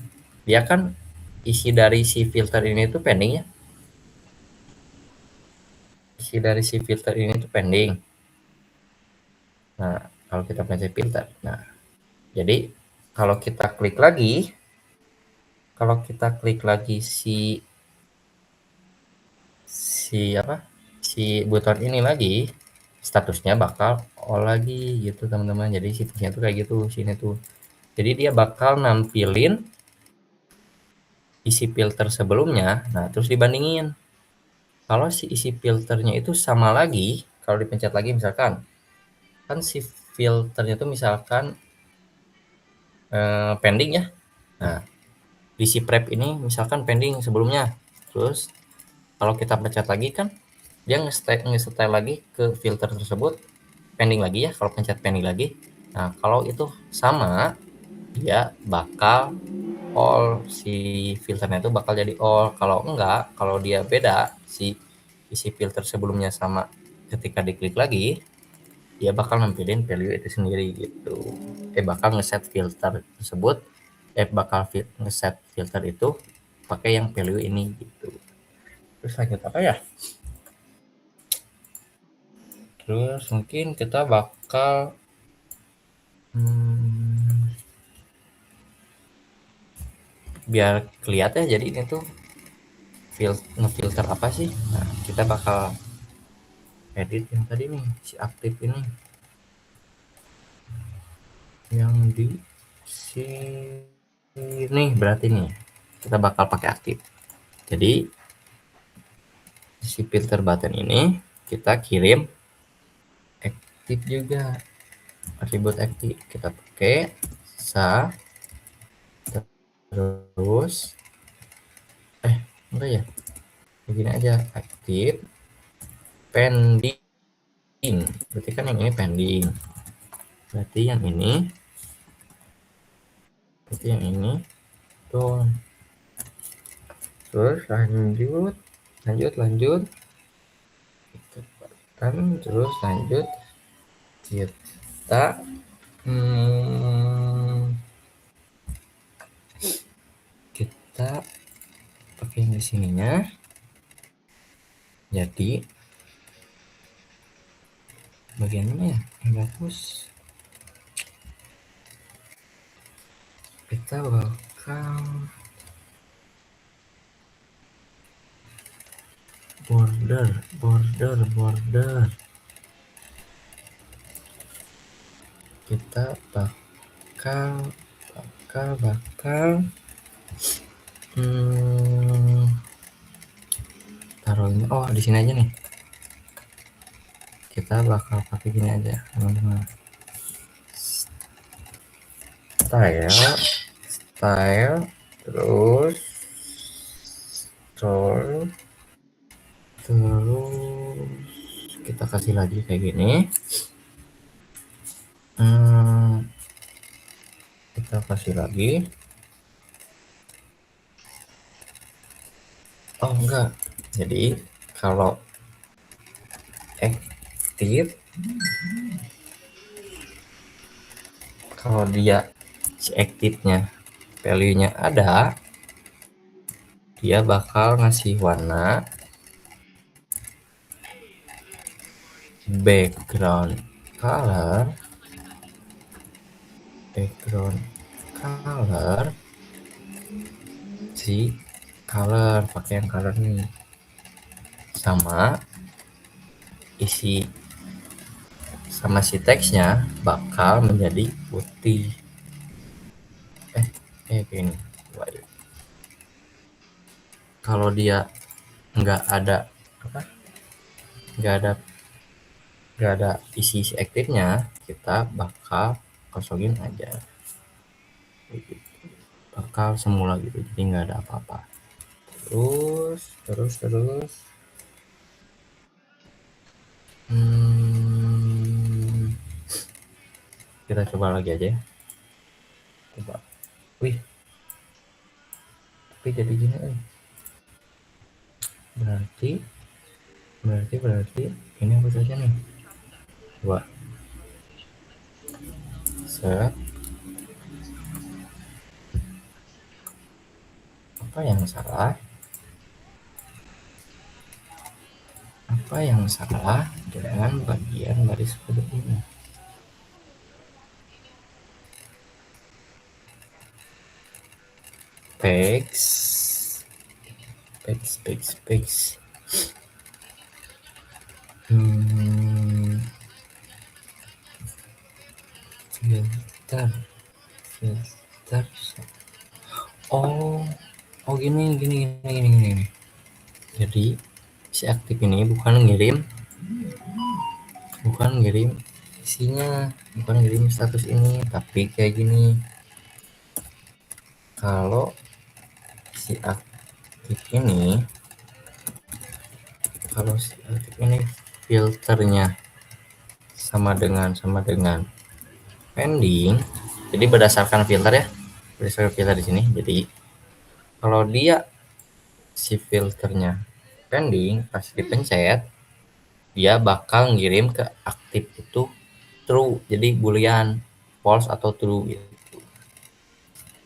dia kan isi dari si filter ini tuh pending ya, nah kalau kita pencet filter, nah jadi kalau kita klik lagi, si si button ini lagi, statusnya bakal all lagi gitu teman-teman. Jadi situsnya tuh kayak gitu sini tuh. Jadi dia bakal nampilin isi filter sebelumnya, nah terus dibandingin. Kalau si isi filternya itu sama lagi, kalau dipencet lagi misalkan, kan si filternya tuh misalkan pending ya. Nah, di si prep ini misalkan pending sebelumnya. Terus kalau kita pencet lagi kan dia nge-style lagi ke filter tersebut, pending lagi ya kalau pencet pending lagi. Nah, kalau itu sama, dia bakal all, si filternya itu bakal jadi all. Kalau enggak, kalau dia beda, si isi filter sebelumnya sama, ketika diklik lagi dia bakal nampilin value itu sendiri gitu. Bakal ngeset filter tersebut, ngeset filter itu pakai yang value ini gitu. Terus lanjut apa ya? Terus mungkin kita bakal biar kelihatan ya, jadi ini tuh ngefilter apa sih. Nah, kita bakal edit yang tadi nih, si aktif ini, yang di sini berarti nih kita bakal pakai aktif. Jadi si filter button ini kita kirim aktif juga, atribut aktif kita pakai sa, terus enggak ya, begini aja, aktif pending. Berarti kan yang ini pending, berarti yang ini tuh. Terus lanjut terus lanjut kita kita pakai yang di sininya. Jadi bagian mana ya yang bagus, kita bakal border kita bakal taruhnya di sini aja nih, kita bakal pakai gini aja teman-teman, style terus terus kita kasih lagi kayak gini. kita kasih lagi. Oh enggak, jadi kalau aktif, kalau dia si aktifnya value-nya ada, dia bakal ngasih warna background color si color, pakai yang color nih, sama isi sama si teksnya bakal menjadi putih. Gini, kalau dia nggak ada apa, nggak ada isi aktifnya, kita bakal kosongin aja gitu. Bakal semula gitu, jadi nggak ada apa-apa. Terus kita coba lagi aja ya. Coba. Wih, tapi jadi gini. Berarti ini apa saja nih? Coba. Set. Apa yang salah? Apa yang salah dengan bagian baris kode ini? Paste. Filter. Oh, gini. Jadi si aktif ini bukan ngirim isinya, bukan ngirim status ini, tapi kayak gini. Kalau si aktif ini filternya sama dengan pending, jadi berdasarkan filter di sini. Jadi kalau dia si filternya pending, pas dipencet dia bakal ngirim ke aktif itu true, jadi boolean false atau true gitu.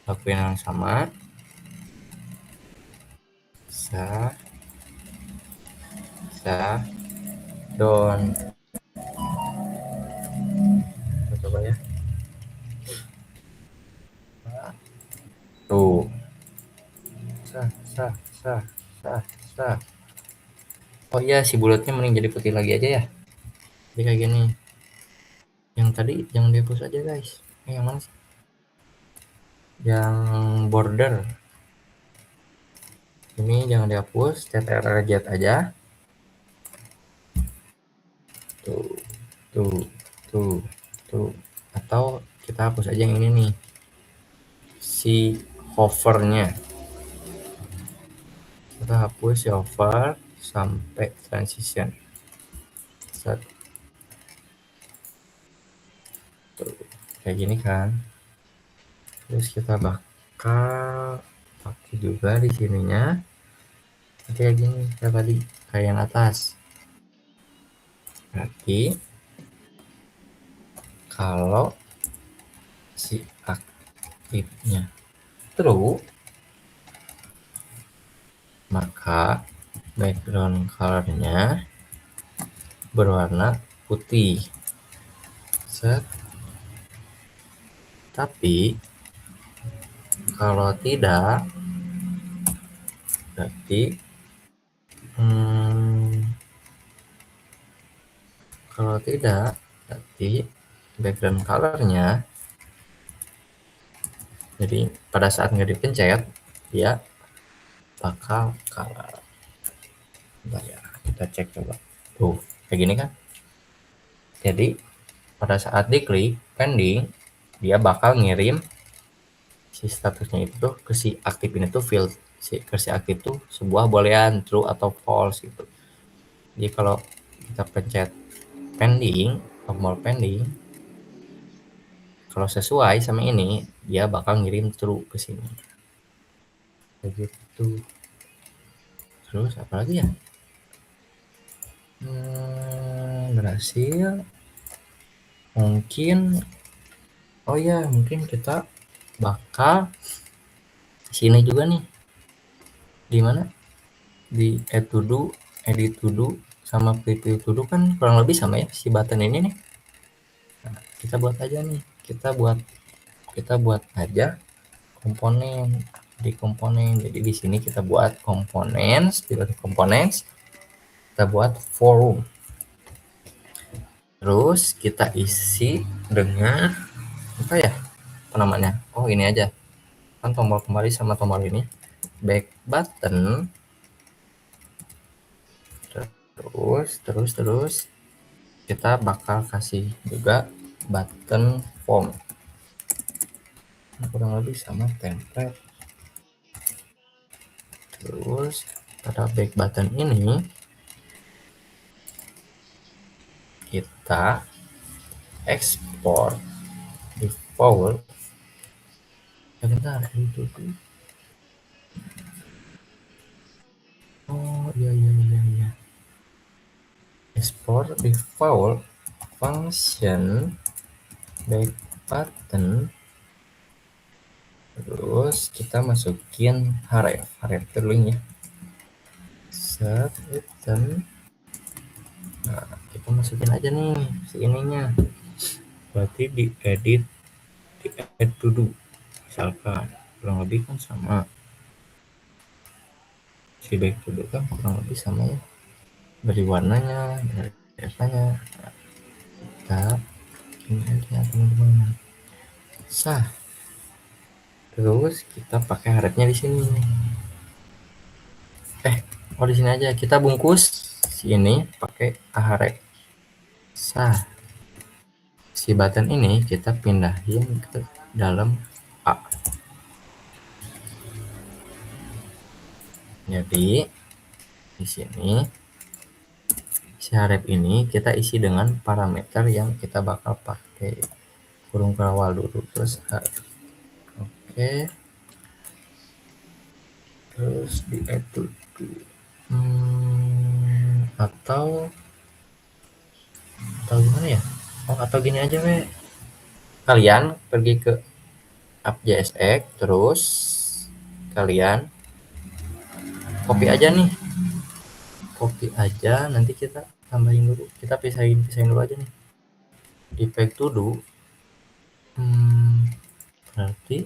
Lakuin yang sama. Down. Kita coba ya. Tuh. Oh iya, si bulatnya mending jadi putih lagi aja ya. Jadi kayak gini. Yang tadi jangan dihapus aja guys. Yang mana sih? Yang border. Ini jangan dihapus, CTRL-Z aja. Tuh. Atau kita hapus aja yang ini nih. Si hovernya. Kita hapus si hover sampai transition. Tuh, kayak gini kan. Terus kita bakal pakai juga di sininya kayak gini, kayak tadi, kayak yang atas. Berarti kalau si aktifnya true, maka background colornya berwarna putih. Set. Tapi kalau tidak, berarti background colornya, jadi pada saat nggak dipencet dia bakal color. Bentar ya, kita cek coba. Tuh, kayak gini kan. Jadi pada saat diklik pending, dia bakal ngirim si statusnya itu tuh ke si aktif ini tuh ke si aktif tuh sebuah boolean true atau false gitu. Jadi kalau kita pencet pending, tombol pending, Kalau sesuai sama ini, dia bakal ngirim true ke sini. Begitu. Terus apa lagi ya? Berhasil. Mungkin oh ya, mungkin kita bakal sini juga nih. Di mana? Di add to do, edit to do sama preview to do kan kurang lebih sama ya si button ini nih. Nah, kita buat aja nih. Kita buat aja komponen di komponen. Jadi di sini kita buat komponen, pilih komponen, kita buat forum. Terus kita isi dengan apa ya? Apa namanya? Oh, ini aja. Kan tombol kembali sama tombol ini. Back button. Terus kita bakal kasih juga button form. Kurang lebih sama template. Terus pada back button ini kita export default. Bentar, itu tuh. Oh iya. Export default function back button. Terus kita masukin href dulu ya. Set return. Nah, kita masukin aja nih si ininya. Berarti di add to do. Misalkan kurang lebih kan sama. Si back to do kan kurang lebih sama ya. Dari warnanya, dari apanya. Kita ini aja teman-teman. Sah. Terus kita pakai hrefnya di sini. Oh, di sini aja kita bungkus si ini pakai href. Sah. Si button ini kita pindahin ke dalam A. Jadi di sini si href ini kita isi dengan parameter yang kita bakal pakai. Kurung kawal dulu terus oke. Terus di add to do. Atau gimana ya? Oh, atau gini aja kalian pergi ke app.jsx terus kalian copy aja nih, nanti kita tambahin dulu, kita pisahin dulu aja nih di back to do. Berarti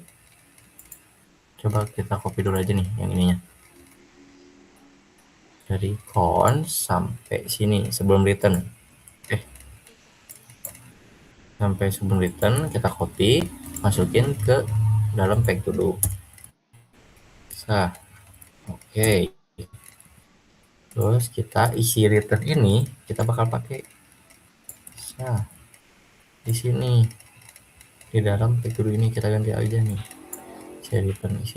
coba kita copy dulu aja nih yang ininya dari cons sampai sini sebelum return. Sampai sebelum return kita copy, masukin ke dalam back to do. Oke. Terus kita isi return ini kita bakal pakai di sini di dalam back to do ini kita ganti aja nih isi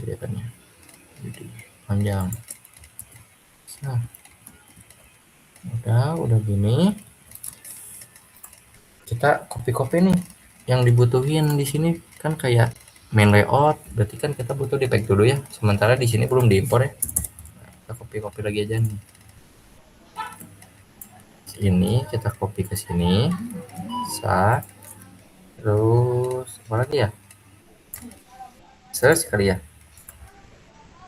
returnnya jadi panjang. Udah gini kita copy nih yang dibutuhin di sini kan kayak main layout, berarti kan kita butuh di back to do ya, sementara di sini belum diimpor ya. Kita copy lagi aja nih. Ini kita copy ke sini. Terus apa lagi ya? Search kali ya.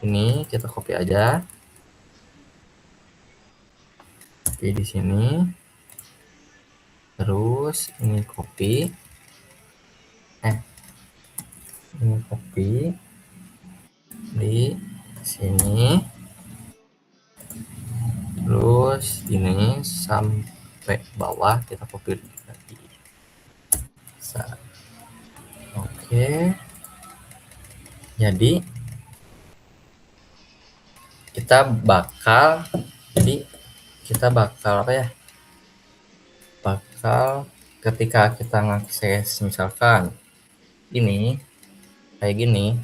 Ini kita copy aja. Copy di sini. Terus ini copy. Ini copy di sini. Terus ini sampai bawah kita copy lagi. Oke. Jadi kita bakal apa ya? Bakal ketika kita ngakses misalkan ini kayak gini,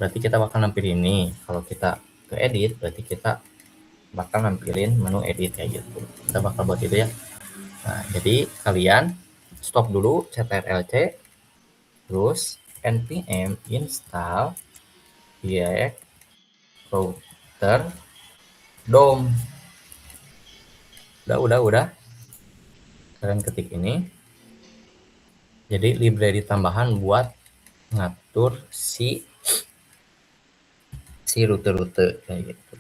berarti kita bakal nampilin ini. Kalau kita ke edit, berarti kita bakal nampilin menu edit kayak gitu. Kita bakal buat itu ya. Nah, jadi kalian stop dulu CTRL-C, terus npm install React router DOM. Udah. Kalian ketik ini. Jadi library tambahan buat ngatur si rute-rute kayak gitu.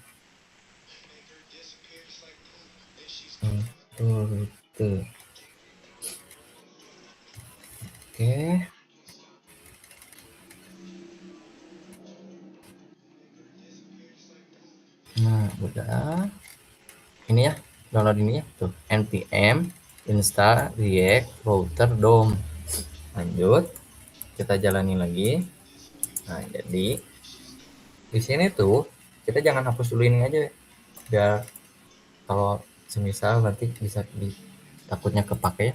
Rute. Oke. Nah, udah. Ini ya, download ini ya. Tuh, npm install react router DOM. Lanjut, kita jalani lagi. Nah, jadi di sini tuh kita jangan hapus dulu ini aja, biar kalau semisal nanti bisa takutnya kepake ya.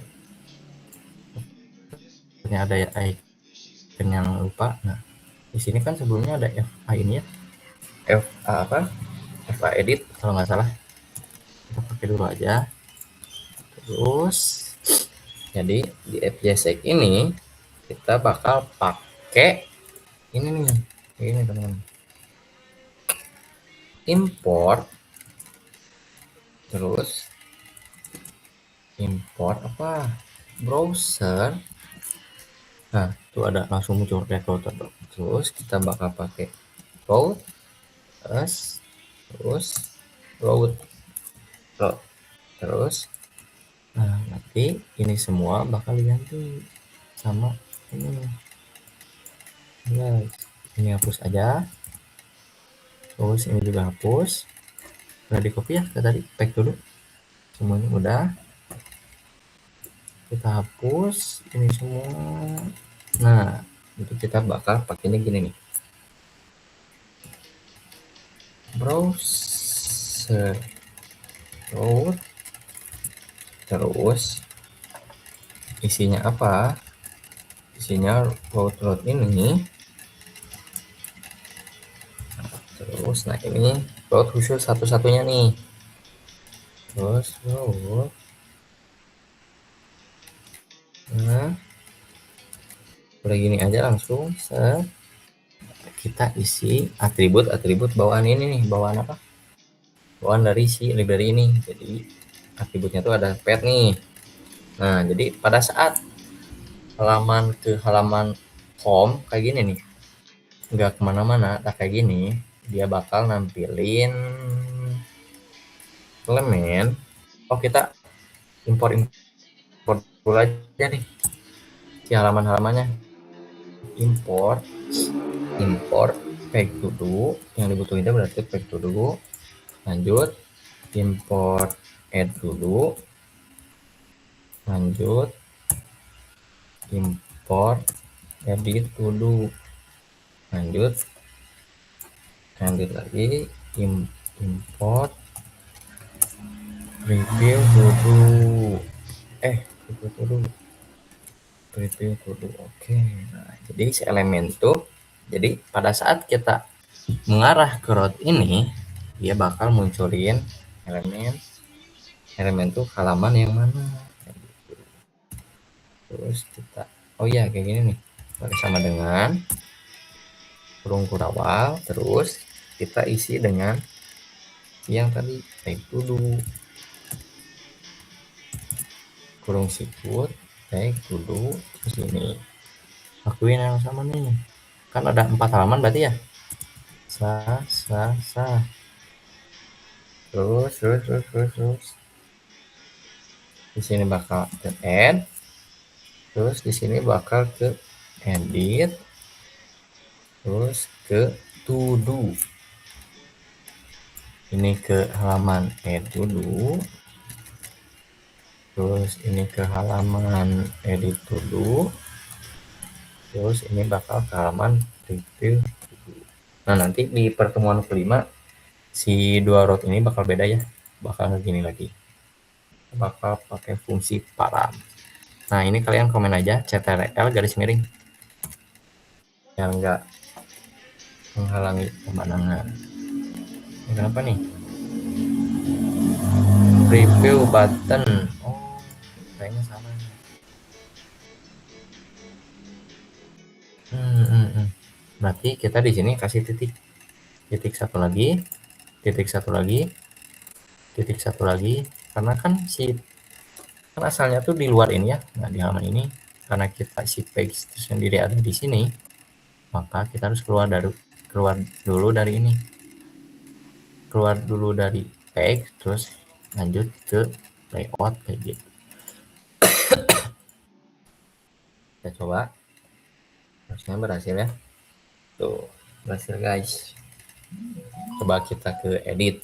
Takutnya ada ya icon yang lupa. Nah, di sini kan sebelumnya ada FA ini ya. FA edit kalau nggak salah. Kita pakai dulu aja. Terus jadi di FJSX ini kita bakal pakai ini nih, ini teman-teman, import, terus import apa, browser. Nah, itu ada langsung muncul router. Terus kita bakal pakai route terus route terus. Nah, nanti ini semua bakal diganti sama ini. Guys, ini hapus aja. Terus ini juga hapus. Udah di copy ya, kita tadi pack dulu. Semuanya udah. Kita hapus ini semua. Nah, itu kita bakal pakainya gini nih. Browser route, terus isinya apa? Isinya route ini. Terus nah ini route khusus satu-satunya nih. Terus route. Nah, udah gini aja langsung kita isi atribut bawaan ini nih, bawaan apa? Bawaan dari si library ini. Jadi atributnya tuh ada pet nih. Nah, jadi pada saat halaman home kayak gini nih, nggak kemana-mana, kayak gini, dia bakal nampilin elemen. Oh, kita import dulu aja nih si halamannya. Import page to do, yang dibutuhin itu berarti page to do. Lanjut import add dulu, lanjut import edit dulu, lanjut lagi import preview dulu, preview dulu. Oke. Nah, jadi si elemen tuh, jadi pada saat kita mengarah ke route ini, dia bakal munculin elemen tuh halaman yang mana. Terus kita, oh ya kayak gini nih, bersama dengan kurung kurawal, terus kita isi dengan yang tadi type dulu, kurung sikut type dulu. Terus ini lakuin yang sama nih, kan ada 4 halaman berarti ya. Terus di sini bakal ke add, terus di sini bakal ke edit, terus ke to do. Ini ke halaman add dulu, terus ini ke halaman edit dulu, terus ini bakal ke halaman review dulu. Nah, nanti di pertemuan kelima si dua route ini bakal beda ya, bakal begini lagi, bakal pakai fungsi param. Nah, ini kalian komen aja ctrl garis miring yang enggak menghalangi pemandangan. Ini kenapa nih? Preview button. Oh, kayaknya sama. Berarti kita di sini kasih titik, titik satu lagi, titik satu lagi, titik satu lagi, karena kan si kan asalnya tuh di luar ini ya. Nah, di halaman ini karena kita si page itu sendiri ada di sini, maka kita harus keluar dulu dari ini. Keluar dulu dari page terus lanjut ke layout kayak gitu. Kita coba, harusnya berhasil ya. Tuh, berhasil guys. Coba kita ke edit,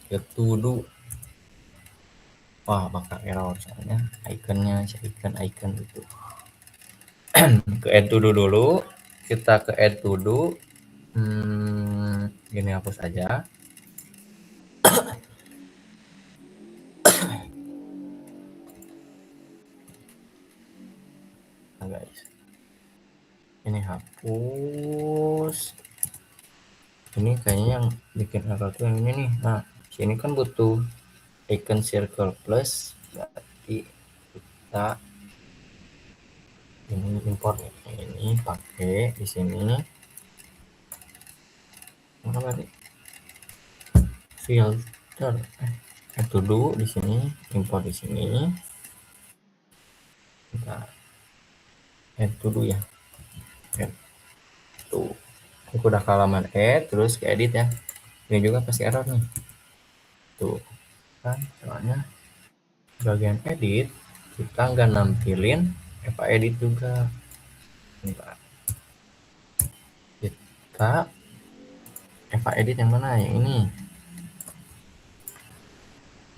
ke to do. Wah, bakal error soalnya ikonnya si icon itu. Ke add to do dulu, kita ke add to do. Gini hapus aja. Nah, guys, ini hapus. Ini kayaknya yang bikin error tuh yang ini nih. Nah, sini kan butuh icon circle plus, berarti kita ini import ini pakai di sini. Mana tadi? Filter, to do di sini, import di sini. Kita add to do ya. Add tuh. Aku udah ke halaman add, terus ke edit ya. Ini juga pasti error nih. Tuh kan, soalnya bagian edit kita nggak nampilin Eva edit juga. Bentar. Kita Eva edit yang mana? Yang ini.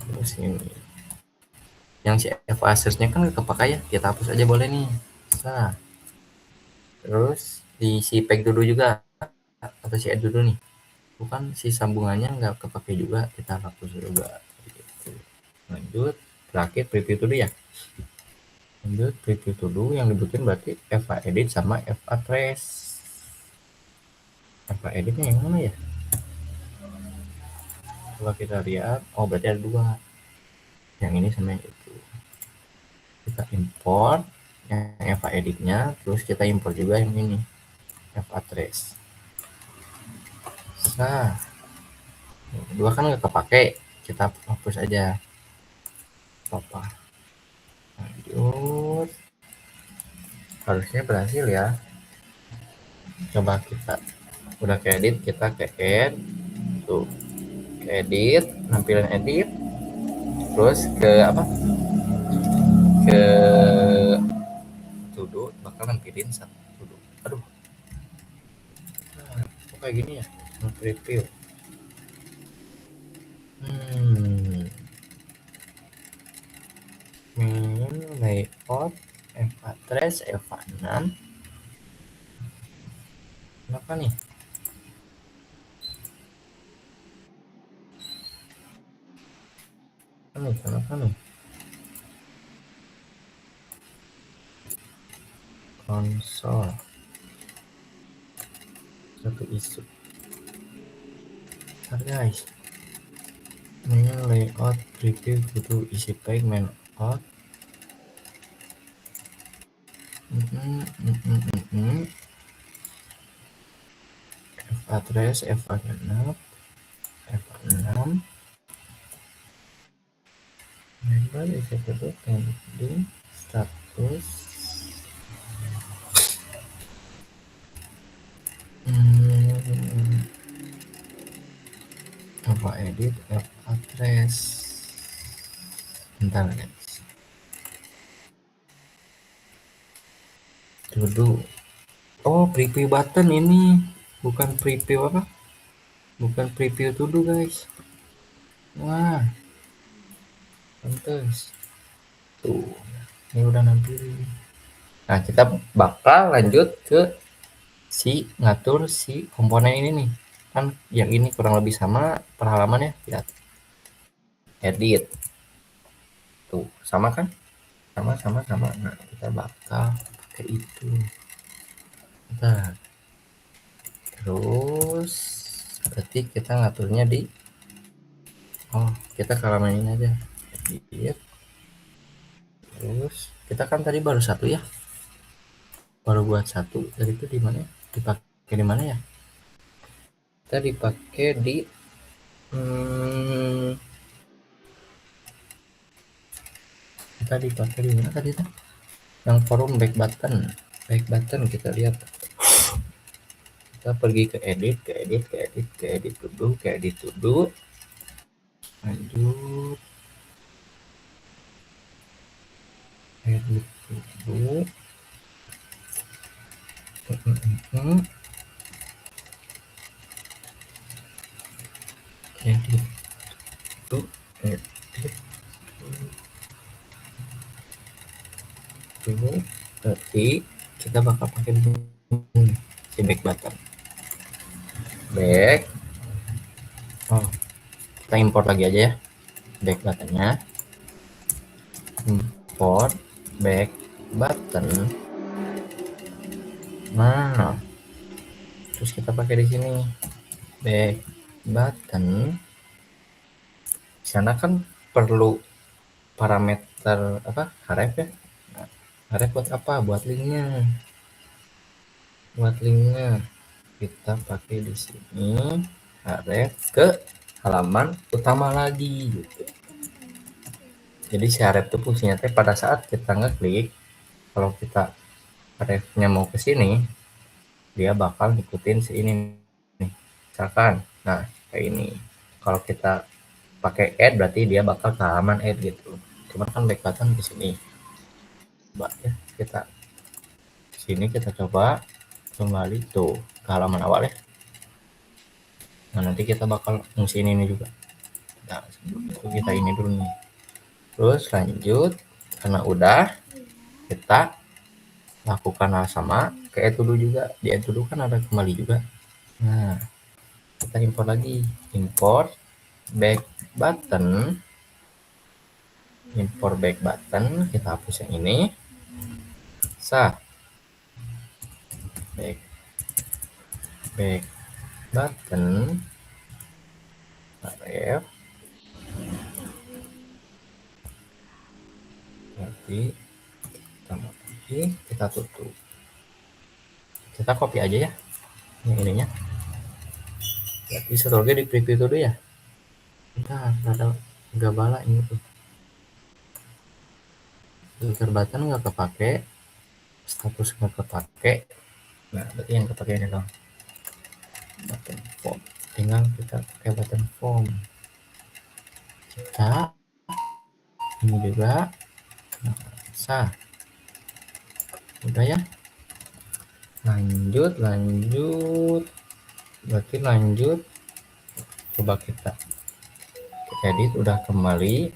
Terus ini. Yang si Eva search-nya kan nggak kepakai ya. Kita hapus aja boleh nih. Bisa. Terus di si pack dulu juga atau si add dulu nih. Bukan si sambungannya nggak kepake juga, kita hapus juga. Gitu. Lanjut. Terakhir preview dulu ya. Lanjut preview dulu yang dibutuhin berarti Eva edit sama Eva trace. Eva editnya yang mana ya? Coba kita lihat. Oh, berarti ada dua. Yang ini sama yang itu. Kita import yang Eva editnya, terus kita import juga yang ini. Eva trace. Nah, dua kan nggak kepake, kita hapus aja. Apa? Lanjut. Harusnya berhasil ya. Coba kita udah ke edit, kita ke add. Tuh, ke edit, tampilan edit. Terus ke apa? Ke to-do, bakal nampilin satu to-do. Aduh. Nah, kok kayak gini ya? Preview. Layout Eva trace Eva 6. Kenapa nih? Kenapa nih? Konsol satu isu. Bentar guys. Ini layout preview butuh isi page main out. Eva trace Eva 6 Eva 6 member executed pending status. Eva edit Eva trace. Bentar guys. Dulu. Oh, preview button ini. Bukan preview apa? Bukan preview to do guys. Wah, pantes. Tuh, ini udah nampilin. Nah, kita bakal lanjut ke si ngatur si komponen ini nih. Kan yang ini kurang lebih sama per halaman ya. Lihat. Edit. Tuh, sama kan? Sama. Nah, kita bakal pakai itu. Nah, terus berarti kita ngaturnya di kita ke halaman ini aja. Edit. Terus kita kan tadi baru satu ya. baru buat satu. Tadi itu di mana ya? Dipakai di mana ya? Kita dipakai di hmm, kita dipakai di mana tadi tuh? Yang forum back button kita lihat. Kita pergi ke edit, ke edit to do, lanjut, edit to do, edit to, edit to, berarti kita bakal pakai si back button. Back, oh kita import lagi aja ya back buttonnya, import back button. Nah, terus kita pakai di sini back button. Di sana kan perlu parameter apa? Href ya. Nah, href buat apa? Buat linknya. Kita pakai di sini href ke halaman utama lagi gitu. Jadi si href itu fungsinya pada saat kita ngeklik, kalau kita hrefnya mau ke sini, dia bakal ngikutin si ini nih. Misalkan, nah kayak ini. Kalau kita pakai add berarti dia bakal ke halaman add gitu. Cuman kan back button di sini. Coba ya kita sini kita coba kembali tuh ke halaman awal ya. Nah nanti kita bakal fungsiin ini juga. Nah itu kita ini dulu nih. Terus lanjut karena udah kita lakukan hal sama ke add to do juga. Di add to do kan ada kembali juga. Nah kita import lagi, import back button, kita hapus yang ini. Back button href, berarti kita tutup, kita copy aja ya yang ininya. Berarti scrollnya di preview dulu ya. Bentar, ada nggak bala ini tuh. Filter button nggak kepake, status nggak kepake. Nah berarti yang kepake ini dong, button form. Tinggal kita pakai button form. Kita ini juga sah. Udah ya. Lanjut. Berarti lanjut. Coba kita edit udah kembali.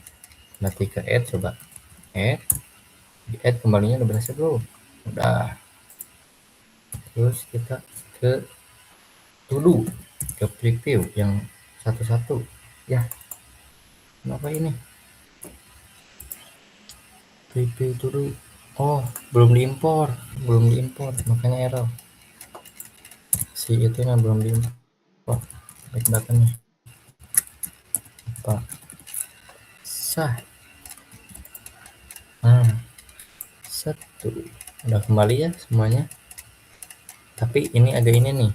Nanti ke add, coba add. Di add kembalinya udah berhasil bro. Udah. Terus kita ke to do, ke preview yang satu-satu ya. Kenapa ini preview to do? Oh belum diimport makanya error. Si itunya belum diimport back buttonnya. Apa sah. Nah satu udah kembali ya semuanya, tapi ini ada ini nih.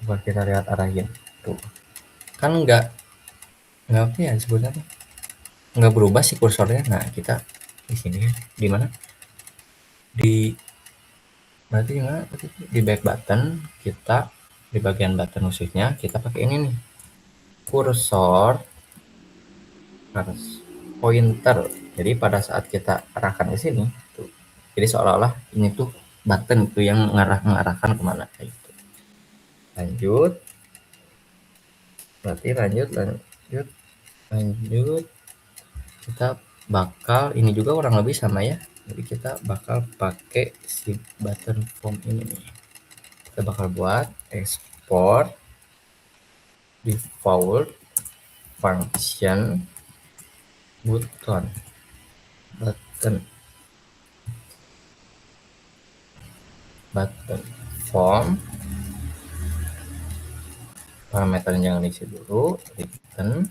Coba kita lihat arahin tuh, kan nggak apa ya sebenarnya, nggak berubah sih kursornya. Nah kita di sini di mana, di berarti nggak di back button, kita di bagian button khususnya kita pakai ini nih, kursor pointer. Jadi pada saat kita arahkan ke sini tuh, jadi seolah-olah ini tuh button tuh yang mengarahkan kemana kayak gitu. Lanjut, berarti lanjut kita bakal ini juga kurang lebih sama ya. Jadi kita bakal pakai si button form ini nih. Kita bakal buat export default function button form, parameter jangan diisi dulu, return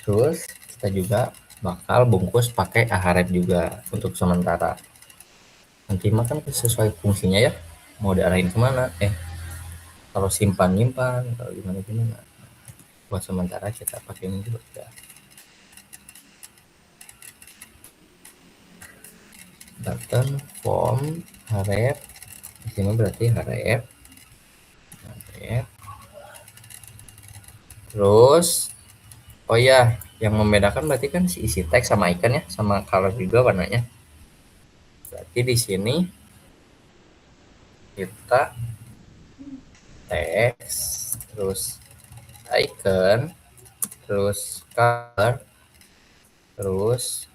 terus kita juga bakal bungkus pakai ahref juga untuk sementara. Nanti mah kan sesuai fungsinya ya, mau diarahin kemana, kalau simpan nyimpan, kalau gimana gimana. Buat sementara kita pakai ini dulu ya. Button form href, di sini berarti href. Terus oh ya, yang membedakan berarti kan si isi teks sama icon ya, sama color juga warnanya. Berarti di sini kita teks, terus icon, terus color, terus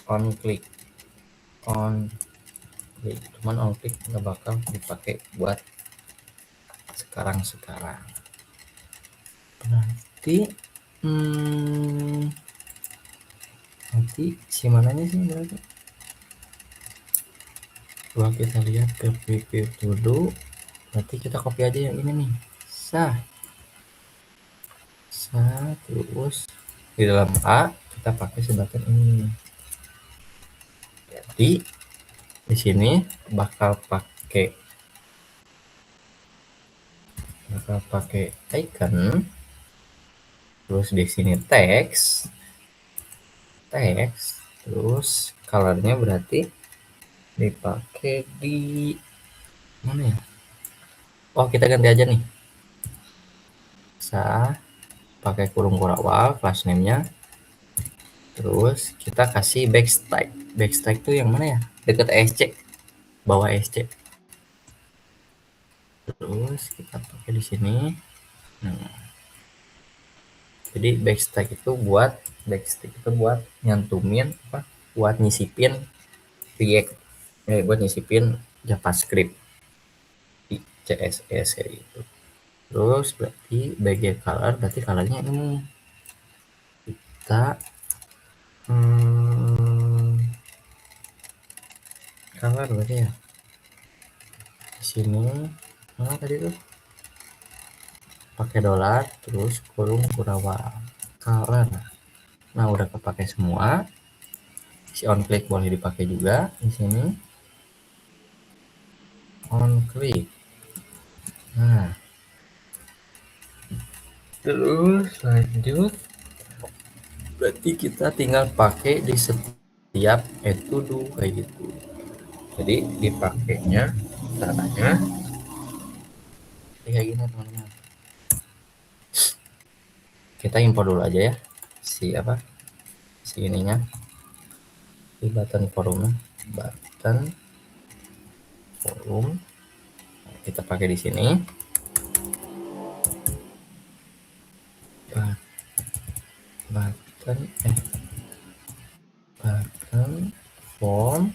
on click. On click, cuman on click nggak bakal dipakai buat sekarang. Berarti nanti si mananya sih berarti? Coba kita lihat ke preview dulu. Nanti kita copy aja yang ini nih. Sah, terus di dalam A kita pakai sebagian ini. Jadi di sini bakal pakai icon, terus di sini teks, terus colornya berarti dipakai di mana ya? Oh, kita ganti aja nih. Pakai kurung kurawal class name-nya. Terus kita kasih backstack. Backstack tuh yang mana ya? Deket ESC, bawah ESC. Terus kita pakai di sini. Jadi backstack itu buat nyantumin apa? Buat nyisipin React, buat nyisipin JavaScript di CSS kayak gitu. Terus berarti bagian color, berarti colornya ini kita color berarti ya di sini tadi tuh pakai dolar terus kurung kurawal color. Nah udah kepake semua. Si on click boleh dipakai juga di sini, on click. Nah terus lanjut, berarti kita tinggal pakai di setiap to do kayak gitu. Jadi dipakainya caranya kayak gini teman-teman. Kita import dulu aja ya si ininya, di button forumnya, button forum kita pakai di sini. Button form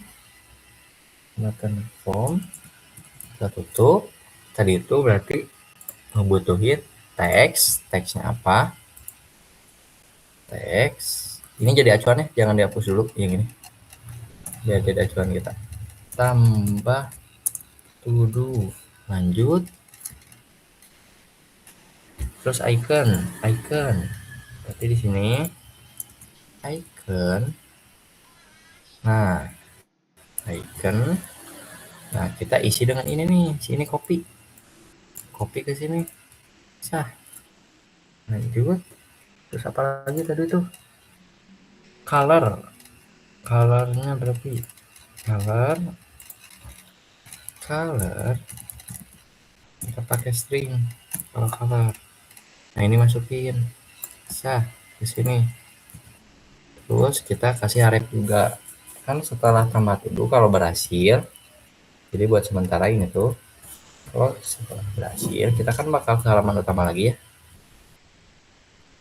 kita tutup. Tadi itu berarti ngebutuhin teksnya apa, teks ini jadi acuannya, jangan dihapus dulu yang ini biar jadi acuan kita. Tambah to do, lanjut, terus icon berarti di sini icon. Nah kita isi dengan ini nih, sini copy ke sini. Lanjut, terus apa lagi tadi tuh? Colornya berarti color kita pakai string color. Nah ini masukin ke sini. Terus kita kasih href juga kan setelah tambah dulu kalau berhasil. Jadi buat sementara ini tuh, kalau setelah berhasil kita kan bakal ke halaman utama lagi ya.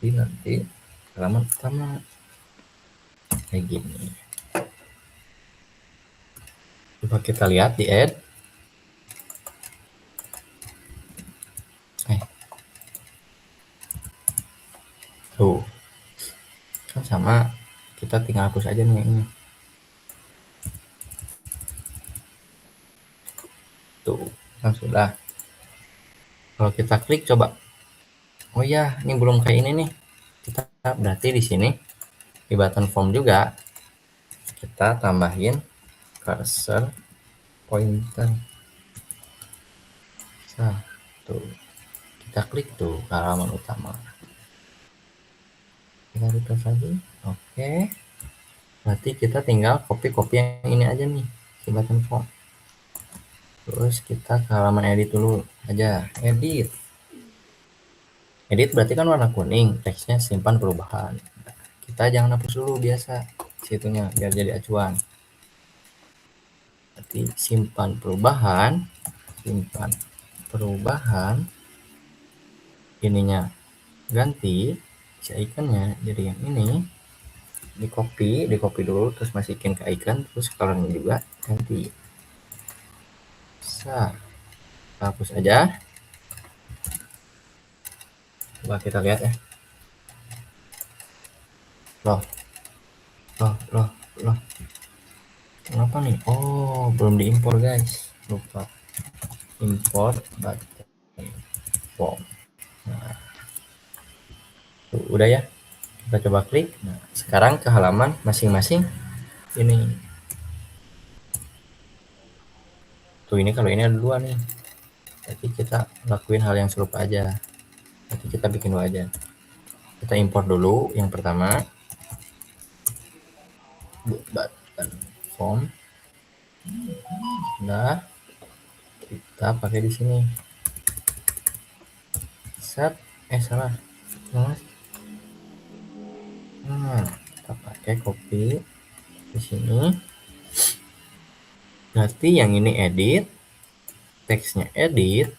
Jadi nanti halaman utama kayak gini. Coba kita lihat di add. Tuh kan sama, kita tinggal hapus aja nih ini. Tuh kan sudah. Kalau kita klik coba, oh ya ini belum kayak ini nih. Kita berarti di sini Di button form juga kita tambahin cursor pointer. Nah, tuh kita klik tuh ke halaman utama. Kita refresh lagi. Oke. Berarti kita tinggal copy yang ini aja nih, si button form. Terus kita ke halaman edit dulu aja. Edit berarti kan warna kuning, teksnya simpan perubahan. Kita jangan hapus dulu biasa situnya biar jadi acuan. Berarti simpan perubahan, ininya ganti, si ikonnya jadi yang ini, di copy dulu, terus masukin ke icon, terus colornya juga ganti. Bisa hapus aja. Coba kita lihat ya. Loh, loh. Kenapa nih? Oh, belum diimpor guys. Lupa. Import button form. Nah, tuh, udah ya. Kita coba klik. Nah, sekarang ke halaman masing-masing ini. Tuh ini kalau ini ada dua nih. Jadi kita lakuin hal yang serupa aja. Jadi kita bikin dua aja. Kita import dulu yang pertama. Button form. Nah, kita pakai di sini. Set. Salah. Nah, kita pakai copy di sini. Berarti yang ini edit, teksnya edit,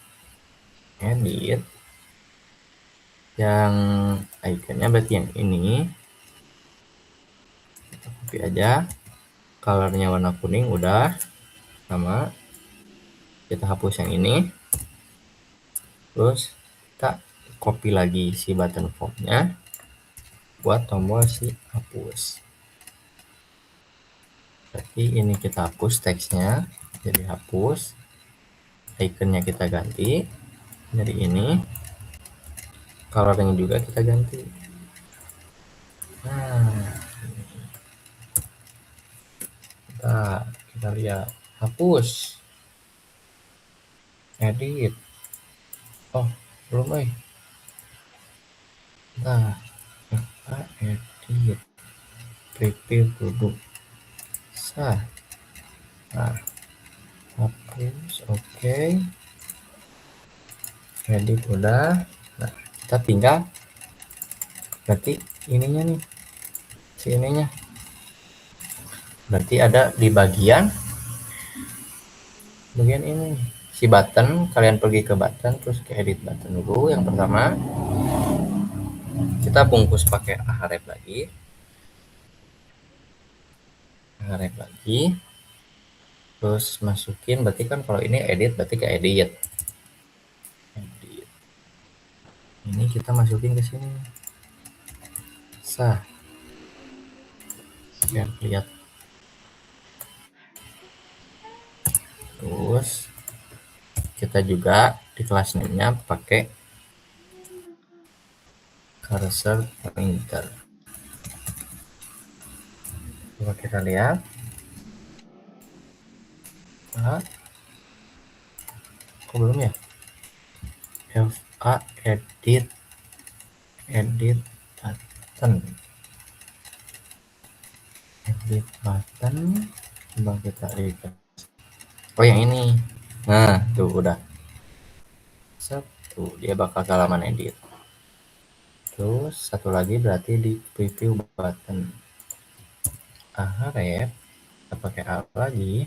yang iconnya berarti yang ini. Kita copy aja, colornya warna kuning udah sama. Kita hapus yang ini, terus kita copy lagi si button formnya buat tombol si hapus. Berarti ini kita hapus teksnya jadi hapus, iconnya kita ganti dari ini, colornya juga kita ganti. Nah, kita lihat hapus, edit. Oh, belum Nah, edit, preview dulu. Nah, hapus, oke. Edit udah. Nah, kita tinggal berarti ininya nih, si ininya. Berarti ada di bagian ini si button. Kalian pergi ke button, terus ke edit button dulu yang pertama. Kita bungkus pakai ahref lagi, terus masukin. Berarti kan kalau ini edit berarti ke edit. Ini kita masukin ke sini. Biar lihat. Terus kita juga di kelas name-nya pakai cursor pointer. Coba kita lihat. Kok belum ya? FA edit button. Coba kita lihat. Oh yang ini. Nah tuh udah. Satu dia bakal ke halaman edit. Terus satu lagi berarti di preview button. Ahref kita pakai apa lagi?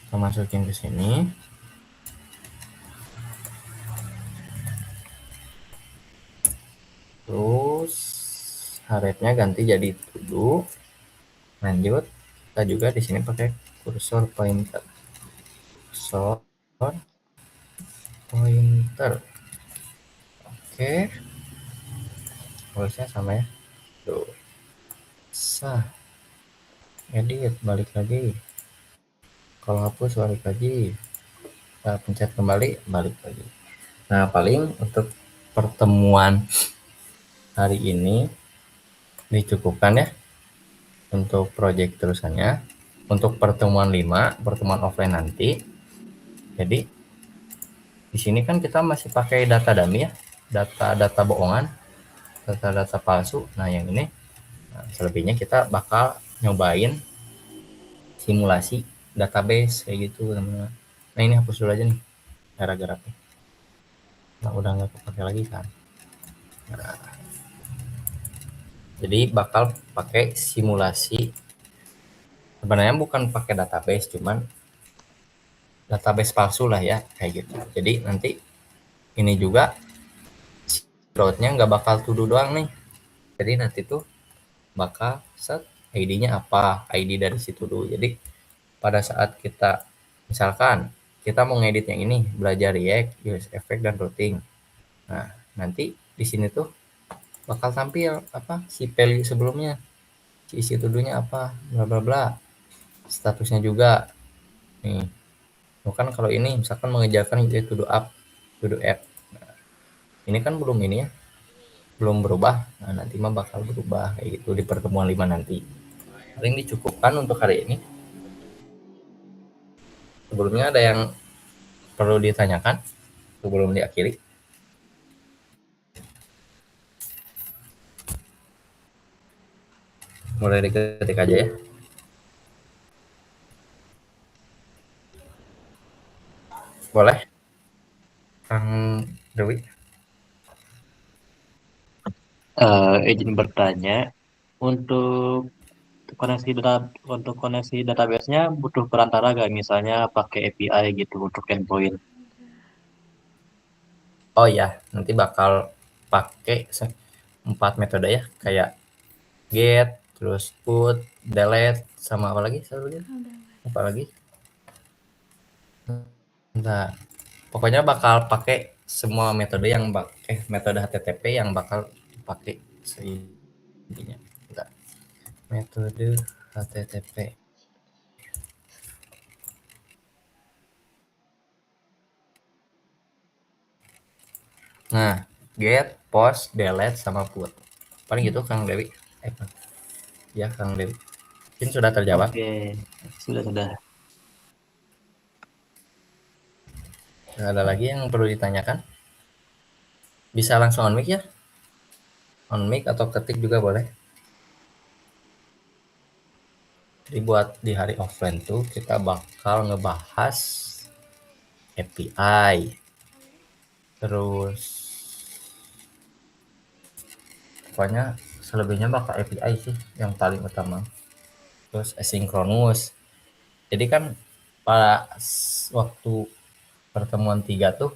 Kita masukin ke sini. Terus harapnya ganti jadi to. Lanjut, kita juga di sini pakai kursor pointer. Oke. Harusnya sama ya. Tuh. Edit, balik lagi. Kalau hapus balik lagi. Kita pencet kembali, balik lagi. Nah, paling untuk pertemuan hari ini dicukupkan ya untuk project terusannya. Untuk pertemuan 5, pertemuan offline nanti. Jadi di sini kan kita masih pakai data dummy ya, data-data bohongan, data-data palsu. Nah yang ini, nah, selebihnya kita bakal nyobain simulasi database kayak gitu namanya. Nah ini hapus dulu aja nih gara-gara nah udah nggak kepake lagi kan. Nah, jadi bakal pakai simulasi, sebenarnya bukan pakai database, cuman database palsu lah ya kayak gitu. Jadi nanti ini juga roadnya nggak bakal tuduh doang nih. Jadi nanti tuh bakal set ID-nya apa, ID dari situ dulu. Jadi pada saat kita misalkan kita mau ngedit yang ini, belajar React, use effect dan routing. Nah, nanti di sini tuh bakal tampil apa si value sebelumnya, si isi tuduhnya apa, bla bla bla. Statusnya juga nih. Bukan kalau ini misalkan mengejarkan itu to do up, to do app. Nah, ini kan belum ini ya, belum berubah. Nah, nanti mah bakal berubah kayak gitu di pertemuan 5 nanti. Paling dicukupkan untuk hari ini. Sebelumnya ada yang perlu ditanyakan sebelum diakhiri? Mulai diketik aja ya. Boleh, Kang Dewi? Izin bertanya, untuk koneksi data untuk koneksi database-nya butuh perantara nggak? Misalnya pakai API gitu untuk endpoint. Oh ya, nanti bakal pakai 4 metode ya, kayak get, terus put, delete, sama apa lagi? Satu lagi? Apa lagi? Nah, pokoknya bakal pakai semua metode yang metode HTTP yang bakal dipakai seintinya. Bentar. Metode HTTP. Nah, get, post, delete, sama put. Paling gitu Kang Dewi. Ya Kang Dewi. Mungkin sudah terjawab. Oke, sudah. Ada lagi yang perlu ditanyakan? Bisa langsung on mic ya. On mic atau ketik juga boleh. Jadi buat di hari offline tuh kita bakal ngebahas API. Terus pokoknya selebihnya bakal API sih yang paling utama. Terus asynchronous. Jadi kan pada waktu pertemuan 3 tuh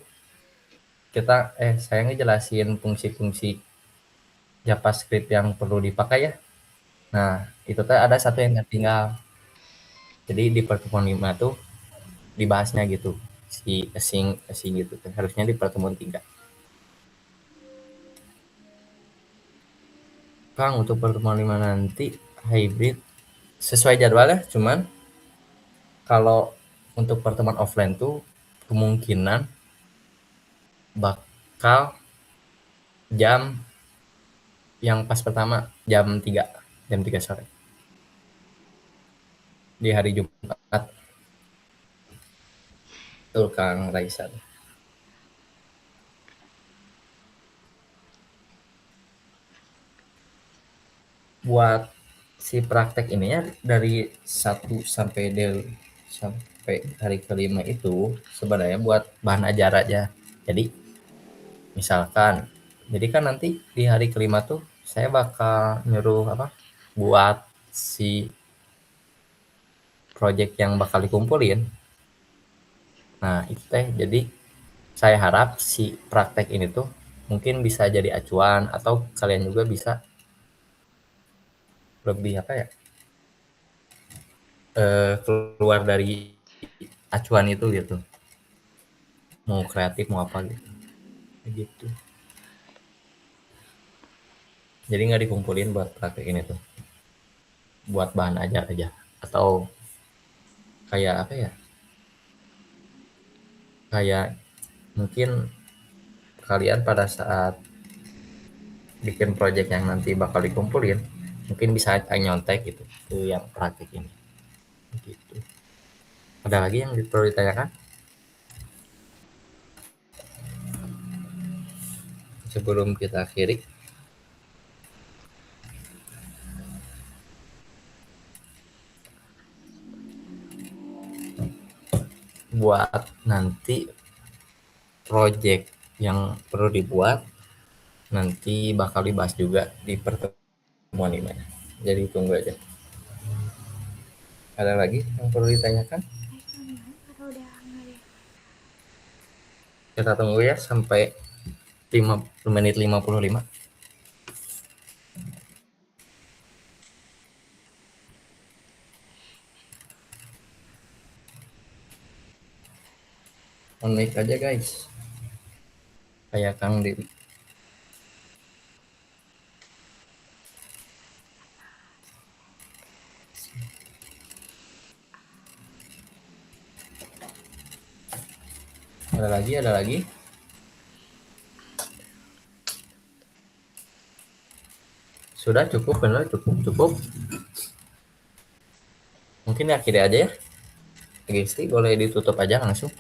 kita saya ngejelasin fungsi-fungsi JavaScript yang perlu dipakai ya. Nah, itu tuh ada satu yang tinggal. Jadi di pertemuan 5 tuh dibahasnya gitu. Si async gitu kan harusnya di pertemuan 3. Kang, untuk pertemuan 5 nanti hybrid sesuai jadwal ya, cuman kalau untuk pertemuan offline tuh kemungkinan bakal jam yang pas pertama jam 3 sore di hari Jumat tuh Kang Raisa. Buat si praktek ini ya dari 1 sampai hari kelima itu sebenarnya buat bahan ajar aja. Jadi misalkan, jadi kan nanti di hari kelima tuh saya bakal nyuruh apa buat si project yang bakal dikumpulin. Nah itu teh jadi saya harap si praktek ini tuh mungkin bisa jadi acuan atau kalian juga bisa lebih apa ya, keluar dari acuan itu gitu, mau kreatif mau apa gitu gitu. Jadi nggak dikumpulin buat praktek ini tuh buat bahan ajar aja, atau kayak apa ya, kayak mungkin kalian pada saat bikin project yang nanti bakal dikumpulin, mungkin bisa nyontek gitu ke yang praktik ini gitu. Ada lagi yang perlu ditanyakan sebelum kita akhiri? Buat nanti project yang perlu dibuat nanti bakal dibahas juga di pertemuan ini. Jadi tunggu aja. Ada lagi yang perlu ditanyakan? Kita tunggu ya sampai 5 menit 55. On mic aja guys. Kayak Kang Dewi. Ada lagi, ada lagi. Sudah cukup, benar cukup. Mungkin akhirnya aja ya. Gisti boleh ditutup aja langsung.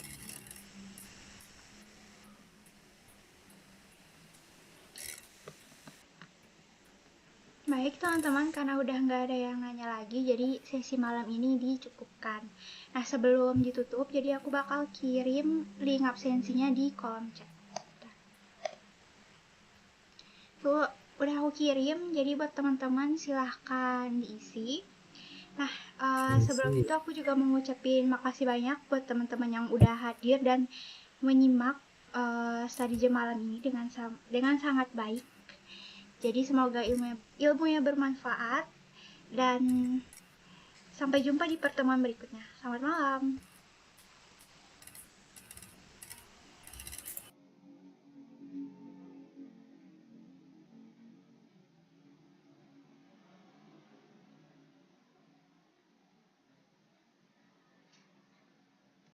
Baik teman-teman, karena udah nggak ada yang nanya lagi, jadi sesi malam ini dicukupkan. Nah sebelum ditutup, jadi aku bakal kirim link absensinya di kolom chat. Tuh, udah aku kirim, jadi buat teman-teman silahkan diisi. Nah, sebelum itu aku juga mau ngucapin makasih banyak buat teman-teman yang udah hadir dan menyimak study jam malam ini dengan sangat baik. Jadi semoga ilmunya bermanfaat dan sampai jumpa di pertemuan berikutnya. Selamat malam.